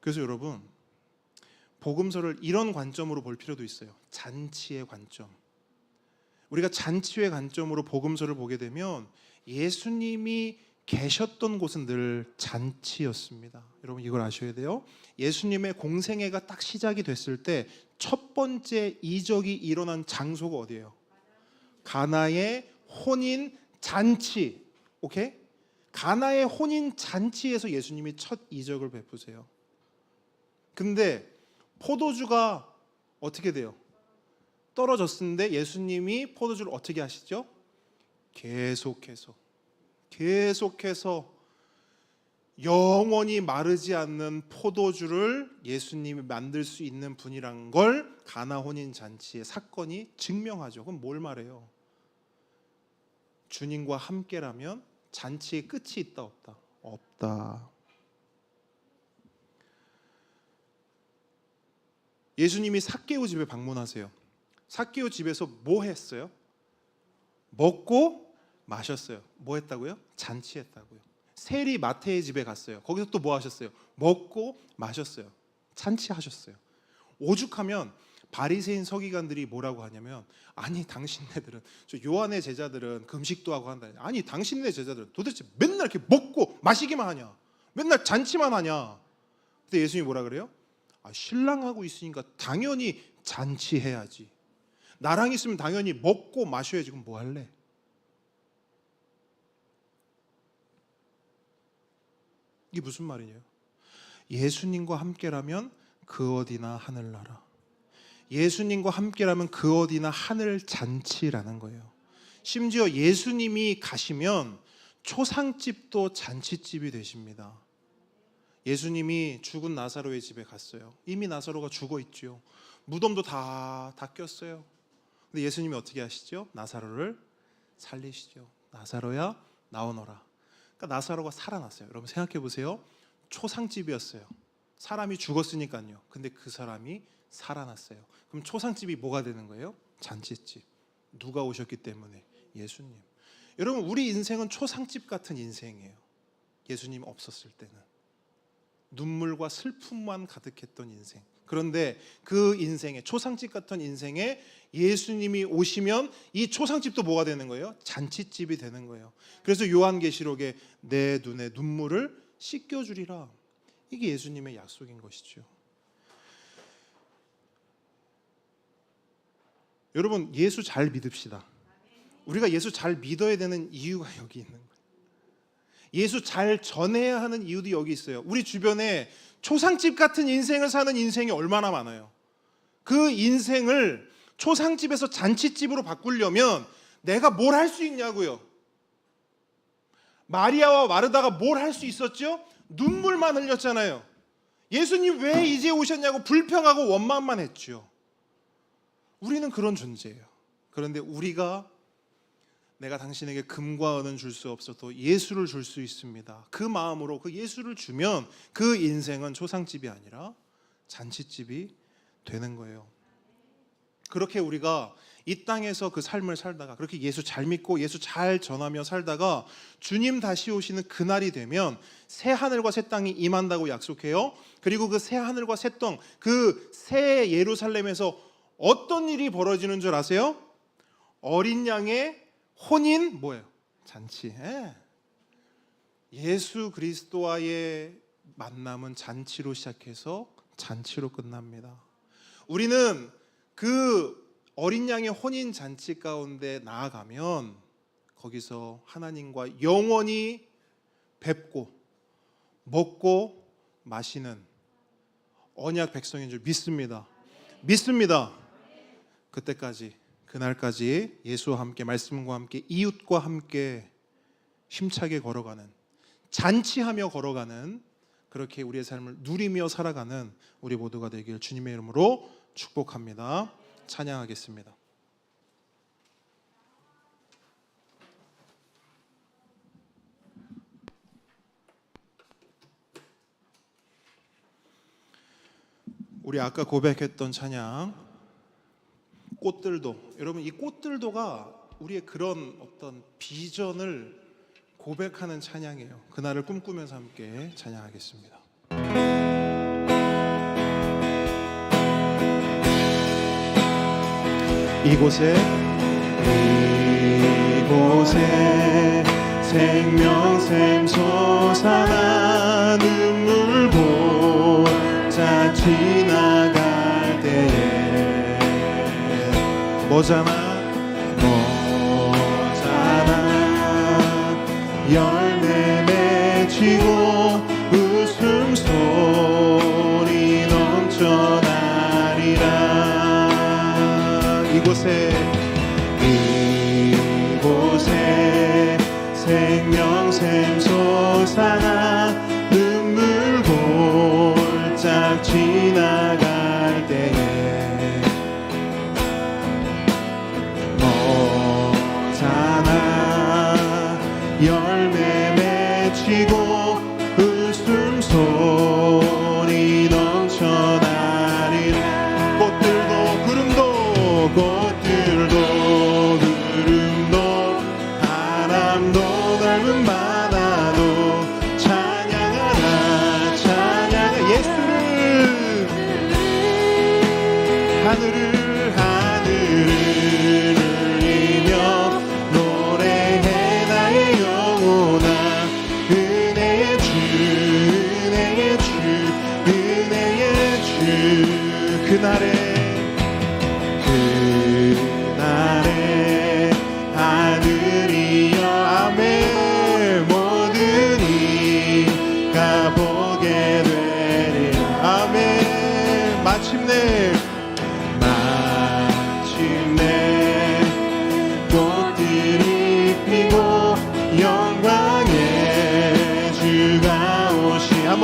그래서 여러분, 복음서를 이런 관점으로 볼 필요도 있어요. 잔치의 관점. 우리가 잔치의 관점으로 복음서를 보게 되면 예수님이 계셨던 곳은 늘 잔치였습니다. 여러분, 이걸 아셔야 돼요. 예수님의 공생애가 딱 시작이 됐을 때 첫 번째 이적이 일어난 장소가 어디예요? 가나의 혼인 잔치. 오케이? 가나의 혼인 잔치에서 예수님이 첫 이적을 베푸세요. 근데 포도주가 어떻게 돼요? 떨어졌는데 예수님이 포도주를 어떻게 하시죠? 계속해서 영원히 마르지 않는 포도주를 예수님이 만들 수 있는 분이란 걸 가나 혼인 잔치의 사건이 증명하죠. 그럼 뭘 말해요? 주님과 함께라면 잔치의 끝이 있다 없다? 없다. 예수님이 삭개오 집에 방문하세요. 삭개오 집에서 뭐 했어요? 먹고 마셨어요. 뭐 했다고요? 잔치했다고요. 세리 마태의 집에 갔어요. 거기서 또 뭐 하셨어요? 먹고 마셨어요. 잔치하셨어요. 오죽하면 바리새인 서기관들이 뭐라고 하냐면, 아니 당신네들은, 저 요한의 제자들은 금식도 하고 한다. 아니 당신네 제자들은 도대체 맨날 이렇게 먹고 마시기만 하냐? 맨날 잔치만 하냐? 근데 예수님이 뭐라 그래요? 신랑하고 있으니까 당연히 잔치해야지. 나랑 있으면 당연히 먹고 마셔야지. 그럼 뭐 할래? 이게 무슨 말이냐? 예수님과 함께라면 그 어디나 하늘나라. 예수님과 함께라면 그 어디나 하늘 잔치라는 거예요. 심지어 예수님이 가시면 초상집도 잔치집이 되십니다. 예수님이 죽은 나사로의 집에 갔어요. 이미 나사로가 죽어 있죠. 무덤도 다 꼈어요. 근데 예수님이 어떻게 하시죠? 나사로를 살리시죠. 나사로야 나오너라. 그러니까 나사로가 살아났어요. 여러분 생각해 보세요. 초상집이었어요. 사람이 죽었으니까요. 근데 그 사람이 살아났어요. 그럼 초상집이 뭐가 되는 거예요? 잔치집. 누가 오셨기 때문에? 예수님. 여러분 우리 인생은 초상집 같은 인생이에요. 예수님 없었을 때는 눈물과 슬픔만 가득했던 인생. 그런데 그 인생에, 초상집 같은 인생에 예수님이 오시면 이 초상집도 뭐가 되는 거예요? 잔치집이 되는 거예요. 그래서 요한계시록에 내 눈에 눈물을 씻겨주리라. 이게 예수님의 약속인 것이죠. 여러분 예수 잘 믿읍시다. 우리가 예수 잘 믿어야 되는 이유가 여기 있는 거예요. 예수 잘 전해야 하는 이유도 여기 있어요. 우리 주변에 초상집 같은 인생을 사는 인생이 얼마나 많아요. 그 인생을 초상집에서 잔치집으로 바꾸려면 내가 뭘 할 수 있냐고요. 마리아와 마르다가 뭘 할 수 있었죠? 눈물만 흘렸잖아요. 예수님 왜 이제 오셨냐고 불평하고 원망만 했죠. 우리는 그런 존재예요. 그런데 우리가 내가 당신에게 금과 은은 줄 수 없어도 예수를 줄 수 있습니다. 그 마음으로 그 예수를 주면 그 인생은 초상집이 아니라 잔치집이 되는 거예요. 그렇게 우리가 이 땅에서 그 삶을 살다가 그렇게 예수 잘 믿고 예수 잘 전하며 살다가 주님 다시 오시는 그날이 되면 새 하늘과 새 땅이 임한다고 약속해요. 그리고 그 새 하늘과 새 땅, 그 새 예루살렘에서 어떤 일이 벌어지는 줄 아세요? 어린 양의 혼인 뭐예요? 잔치. 예수 그리스도와의 만남은 잔치로 시작해서 잔치로 끝납니다. 우리는 그 어린 양의 혼인 잔치 가운데 나아가면 거기서 하나님과 영원히 뵙고 먹고 마시는 언약 백성인 줄 믿습니다. 믿습니다. 그때까지, 그날까지 예수와 함께, 말씀과 함께, 이웃과 함께 힘차게 걸어가는, 잔치하며 걸어가는, 그렇게 우리의 삶을 누리며 살아가는 우리 모두가 되길 주님의 이름으로 축복합니다. 찬양하겠습니다. 우리 아까 고백했던 찬양 꽃들도, 여러분 이 꽃들도가 우리의 그런 어떤 비전을 고백하는 찬양이에요. 그날을 꿈꾸면서 함께 찬양하겠습니다. 이곳에 생명샘 솟아나 눈물 보자 지나갈 때에 뭐잖아 열매 맺히고 웃음소리 넘쳐나리라. 이곳에 생명샘 솟아나 눈물 골짝 지나갈 때에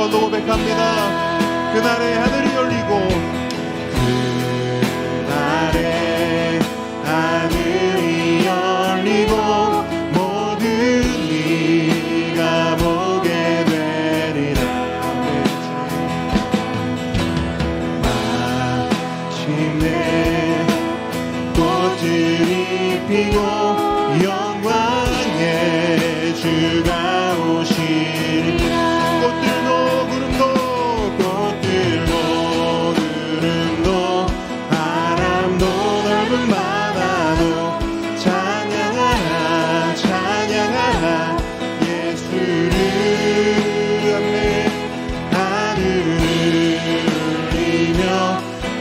번 더 고백합니다. 그날에 하늘이 열리고 그날에 하늘이 열리고 모든 이가 보게 되리라. 마침내 꽃들이 피고 영광의 주가 오시리라. 꽃들도 구름도 꽃들도 구름도 바람도 넓은 바다도 찬양하라 찬양하라 예수를. 아멘. 하늘을 울리며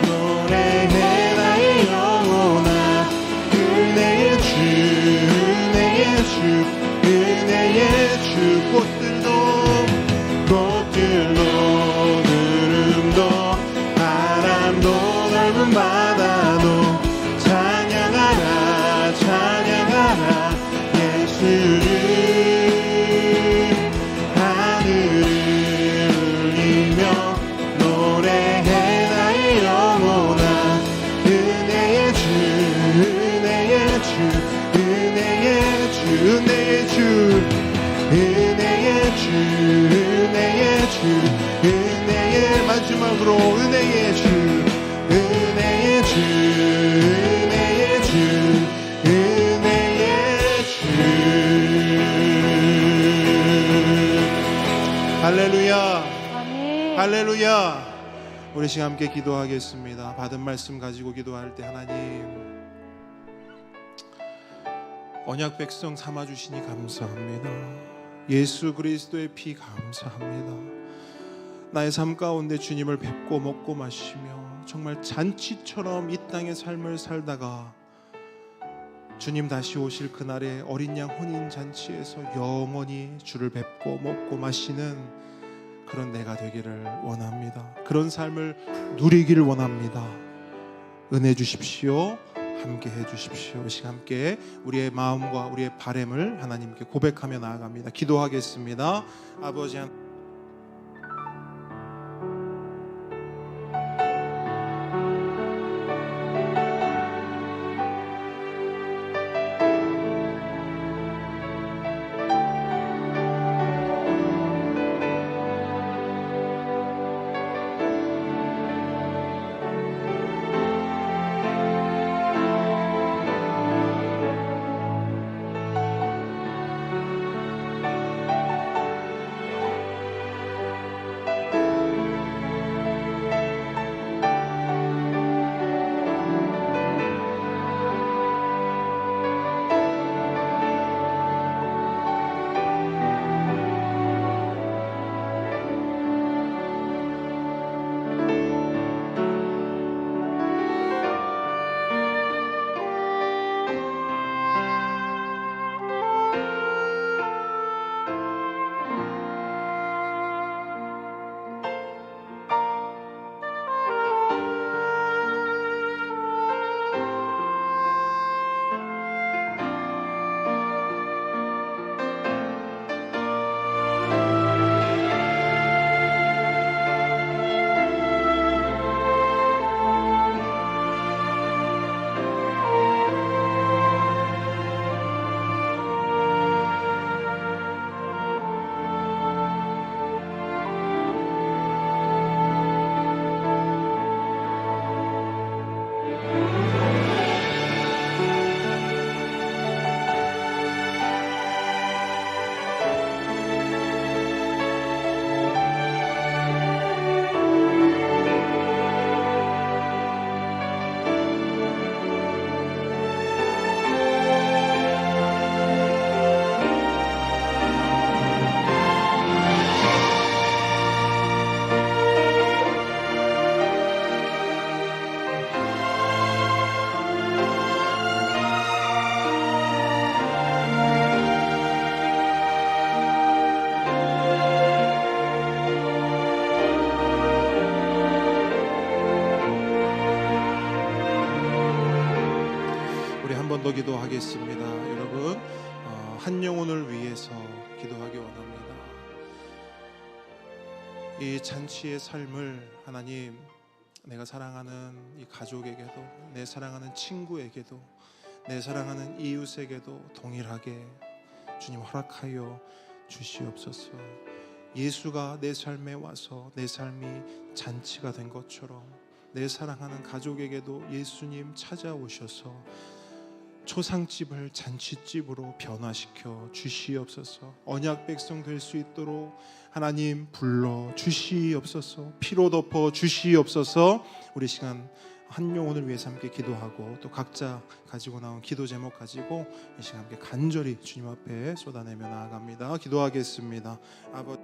노래해 나의 영혼아 은혜의 주 은혜의 주 은혜의 주. 꽃들도 구름도 바람도 넓은 바다도 찬양하라 찬양하라 예수를. 하늘을 울리며 노래해 나의 영혼아 은혜의 주 은혜의 주 은혜의 주 은혜의 주 은혜의 주 은혜의 주 은혜의 마지막으로 은혜의 주 은혜의 주 은혜의 주 은혜의 주. 할렐루야 아멘. 할렐루야. 우리 시간 함께 기도하겠습니다. 받은 말씀 가지고 기도할 때 하나님 언약 백성 삼아주시니 감사합니다. 예수 그리스도의 피 감사합니다. 나의 삶 가운데 주님을 뵙고 먹고 마시며 정말 잔치처럼 이 땅의 삶을 살다가 주님 다시 오실 그날의 어린 양 혼인 잔치에서 영원히 주를 뵙고 먹고 마시는 그런 내가 되기를 원합니다. 그런 삶을 누리기를 원합니다. 은혜 주십시오. 함께 해주십시오. 이 시간 함께 우리의 마음과 우리의 바람을 하나님께 고백하며 나아갑니다. 기도하겠습니다. 아버지 하나님, 더 기도하겠습니다. 여러분, 한 영혼을 위해서 기도하기 원합니다. 이 잔치의 삶을 하나님, 내가 사랑하는 이 가족에게도, 내 사랑하는 친구에게도, 내 사랑하는 이웃에게도 동일하게 주님 허락하여 주시옵소서. 예수가 내 삶에 와서 내 삶이 잔치가 된 것처럼 내 사랑하는 가족에게도 예수님 찾아오셔서 초상집을 잔치집으로 변화시켜 주시옵소서. 언약 백성 될 수 있도록 하나님 불러 주시옵소서. 피로 덮어 주시옵소서. 우리 시간 한 영혼을 위해서 함께 기도하고 또 각자 가지고 나온 기도 제목 가지고 이 시간 함께 간절히 주님 앞에 쏟아내며 나아갑니다. 기도하겠습니다. 아버지,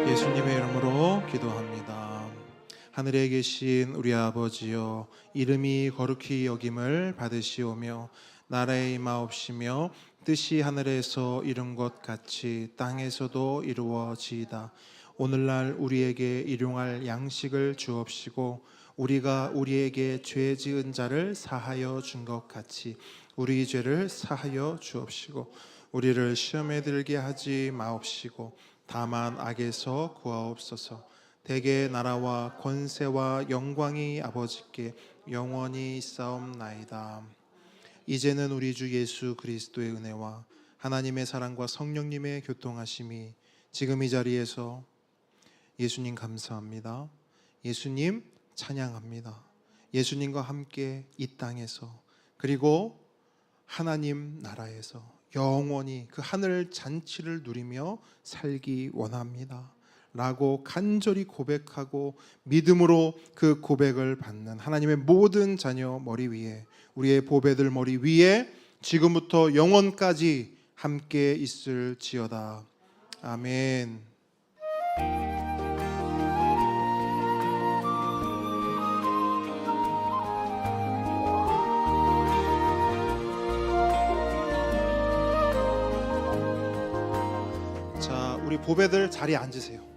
예수님의 이름으로 기도합니다. 하늘에 계신 우리 아버지여, 이름이 거룩히 여김을 받으시오며 나라의 임하옵시며 뜻이 하늘에서 이룬 것 같이 땅에서도 이루어지이다. 오늘날 우리에게 일용할 양식을 주옵시고 우리가 우리에게 죄 지은 자를 사하여 준 것 같이 우리 죄를 사하여 주옵시고 우리를 시험에 들게 하지 마옵시고 다만 악에서 구하옵소서. 대개 나라와 권세와 영광이 아버지께 영원히 있사옵나이다. 이제는 우리 주 예수 그리스도의 은혜와 하나님의 사랑과 성령님의 교통하심이 지금 이 자리에서, 예수님 감사합니다. 예수님 찬양합니다. 예수님과 함께 이 땅에서 그리고 하나님 나라에서 영원히 그 하늘 잔치를 누리며 살기 원합니다 라고 간절히 고백하고 믿음으로 그 고백을 받는 하나님의 모든 자녀 머리 위에, 우리의 보배들 머리 위에 지금부터 영원까지 함께 있을지어다. 아멘. 자, 우리 보배들 자리에 앉으세요.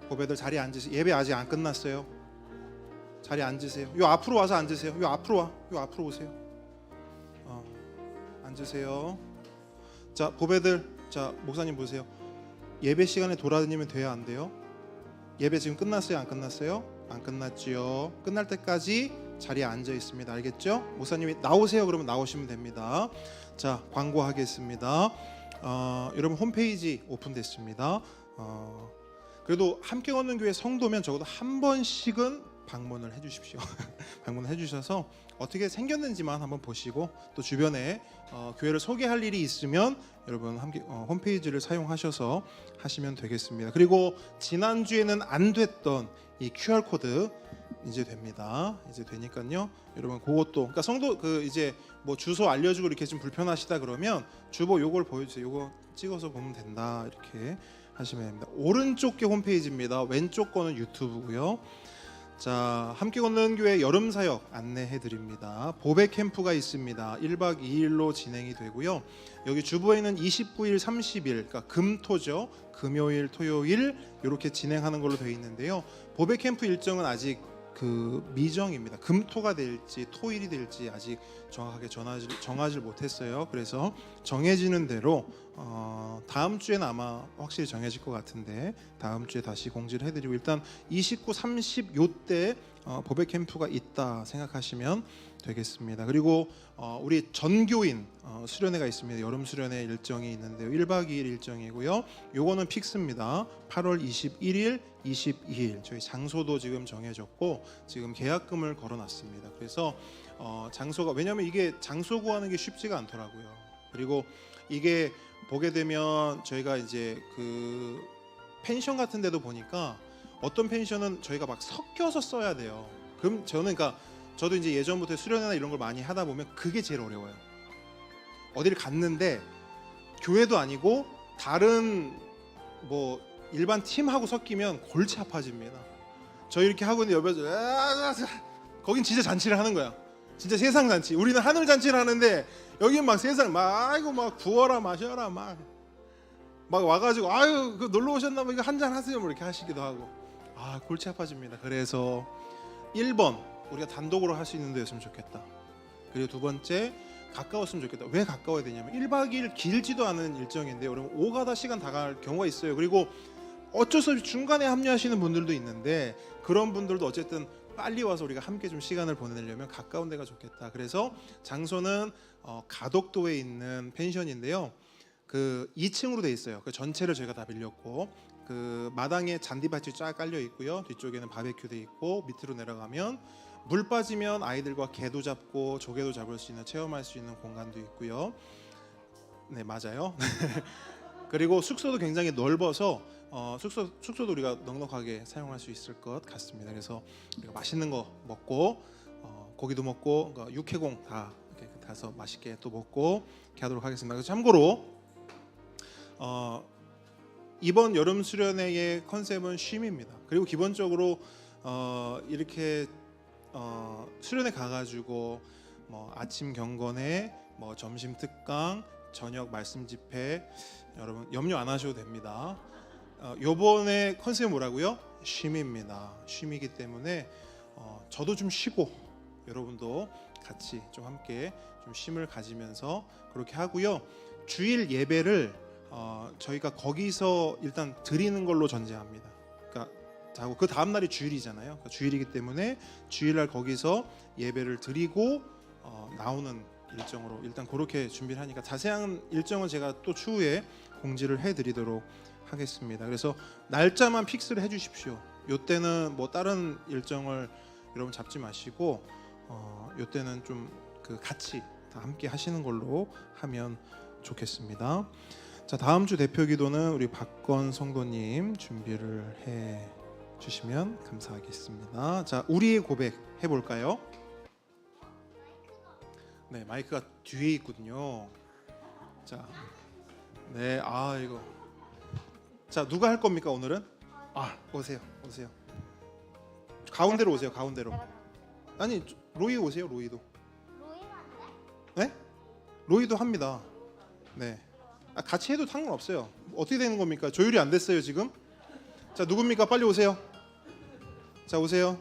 보배들 자리에 앉으세요. 예배 아직 안 끝났어요. 자리에 앉으세요. 요 앞으로 와서 앉으세요. 요 앞으로 와. 요 앞으로 오세요. 앉으세요. 자, 보배들, 자, 목사님 보세요. 예배 시간에 돌아다니면 돼요, 안 돼요? 예배 지금 끝났어요, 안 끝났어요? 안 끝났지요. 끝날 때까지 자리에 앉아 있습니다. 알겠죠? 목사님이 나오세요. 그러면 나오시면 됩니다. 자, 광고하겠습니다. 여러분 홈페이지 오픈됐습니다. 그래도 함께 걷는 교회 성도면 적어도 한 번씩은 방문을 해주십시오. 방문해 주셔서 어떻게 생겼는지만 한번 보시고 또 주변에 교회를 소개할 일이 있으면 여러분 함께 홈페이지를 사용하셔서 하시면 되겠습니다. 그리고 지난주에는 안 됐던 이 QR 코드 이제 됩니다. 이제 되니까요. 여러분 그것도 그러니까 성도 이제 뭐 주소 알려주고 이렇게 좀 불편하시다 그러면 주보 요걸 보여주세요. 요거 찍어서 보면 된다 이렇게 하시면 됩니다. 오른쪽 게 홈페이지입니다. 왼쪽 거는 유튜브고요. 자, 함께 걷는 교회 여름 사역 안내해 드립니다. 보배 캠프가 있습니다. 1박 2일로 진행이 되고요. 여기 주보에는 29일, 30일, 그러니까 금토죠. 금요일, 토요일 이렇게 진행하는 걸로 되어 있는데요. 보배 캠프 일정은 아직 미정입니다. 금토가 될지 토일이 될지 아직 정확하게 정하지 못했어요. 그래서 정해지는 대로 다음 주에는 아마 확실히 정해질 것 같은데 다음 주에 다시 공지를 해드리고 일단 29, 30 요때 보배 캠프가 있다 생각하시면 되겠습니다. 그리고 우리 전교인 수련회가 있습니다. 여름 수련회 일정이 있는데요. 1박 2일 일정이고요. 요거는 픽스입니다. 8월 21일, 22일 저희 장소도 지금 정해졌고 지금 계약금을 걸어놨습니다. 그래서 장소가 왜냐하면 이게 장소 구하는 게 쉽지가 않더라고요. 그리고 이게 보게 되면 저희가 이제 펜션 같은 데도 보니까 어떤 펜션은 저희가 막 섞여서 써야 돼요. 그럼 저는 그러니까 저도 이제 예전부터 수련회나 이런 걸 많이 하다 보면 그게 제일 어려워요. 어디를 갔는데 교회도 아니고 다른 뭐 일반 팀하고 섞이면 골치 아파집니다. 저 이렇게 하고 있는데 옆에서 거긴 진짜 잔치를 하는 거야. 진짜 세상 잔치. 우리는 하늘 잔치를 하는데 여긴 막 세상 아이고 막 구워라 마셔라 막 와가지고 아유 그 놀러 오셨나 봐 이거 한잔 하세요 뭐 이렇게 하시기도 하고 골치 아파집니다. 그래서 1번 우리가 단독으로 할 수 있는 데였으면 좋겠다. 그리고 두 번째 가까웠으면 좋겠다. 왜 가까워야 되냐면 1박 2일 길지도 않은 일정인데 여러분 오가다 시간 다 갈 경우가 있어요. 그리고 어쩔 수 없이 중간에 합류하시는 분들도 있는데 그런 분들도 어쨌든 빨리 와서 우리가 함께 좀 시간을 보내려면 가까운 데가 좋겠다. 그래서 장소는 가덕도에 있는 펜션인데요. 2층으로 돼 있어요. 그 전체를 저희가 다 빌렸고 마당에 잔디밭이 쫙 깔려 있고요. 뒤쪽에는 바베큐 돼 있고 밑으로 내려가면 물 빠지면 아이들과 개도 잡고 조개도 잡을 수 있는 체험할 수 있는 공간도 있고요. 네 맞아요. 그리고 숙소도 굉장히 넓어서 숙소도 우리가 넉넉하게 사용할 수 있을 것 같습니다. 그래서 우리가 맛있는 거 먹고 고기도 먹고 그러니까 육해공 다 이렇게 가서 맛있게 또 먹고 이렇게 하도록 하겠습니다. 그래서 참고로 이번 여름 수련회의 컨셉은 쉼입니다. 그리고 기본적으로 이렇게 수련회 가가지고 뭐 아침 경건회, 뭐 점심 특강, 저녁 말씀 집회 여러분 염려 안 하셔도 됩니다. 요번에 컨셉이 뭐라고요? 쉼입니다. 쉼이기 때문에 저도 좀 쉬고 여러분도 같이 좀 함께 좀 쉼을 가지면서 그렇게 하고요. 주일 예배를 저희가 거기서 일단 드리는 걸로 전제합니다. 그러니까 자고 그 다음 날이 주일이잖아요. 그러니까 주일이기 때문에 주일날 거기서 예배를 드리고 나오는 일정으로 일단 그렇게 준비를 하니까 자세한 일정은 제가 또 추후에 공지를 해드리도록 하겠습니다. 그래서 날짜만 픽스를 해주십시오. 요때는 뭐 다른 일정을 여러분 잡지 마시고 요때는 좀 같이 다 함께 하시는 걸로 하면 좋겠습니다. 자 다음 주 대표 기도는 우리 박건 성도님 준비를 해 주시면 감사하겠습니다. 자 우리의 고백 해볼까요? 네 마이크가 뒤에 있거든요. 자 네 이거 자 누가 할 겁니까 오늘은? 오세요. 가운데로 오세요. 가운데로. 아니 로이 오세요. 로이도. 네? 로이도 합니다. 네. 같이 해도 상관없어요. 어떻게 되는 겁니까? 조율이 안 됐어요 지금. 자 누굽니까? 빨리 오세요. 자 오세요.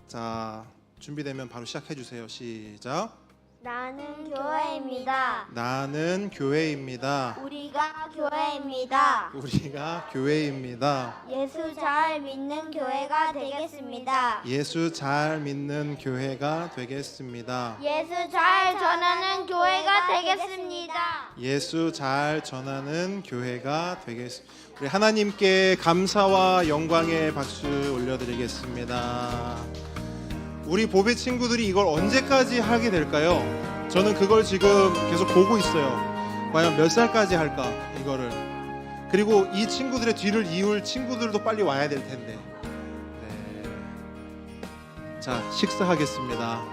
자 준비되면 바로 시작해 주세요. 시작. 나는 교회입니다. 나는 교회입니다. 우리가 교회입니다. 우리가 교회입니다. 예수 잘 믿는 교회가 되겠습니다. 예수 잘 믿는 교회가 되겠습니다. 예수 잘 전하는 교회가 되겠습니다. 예수 잘 전하는 교회가 되겠습니다. 우리 하나님께 감사와 영광의 박수 올려드리겠습니다. 우리 보배 친구들이 이걸 언제까지 하게 될까요? 저는 그걸 지금 계속 보고 있어요. 과연 몇 살까지 할까 이거를. 그리고 이 친구들의 뒤를 이을 친구들도 빨리 와야 될 텐데. 네. 자, 식사하겠습니다.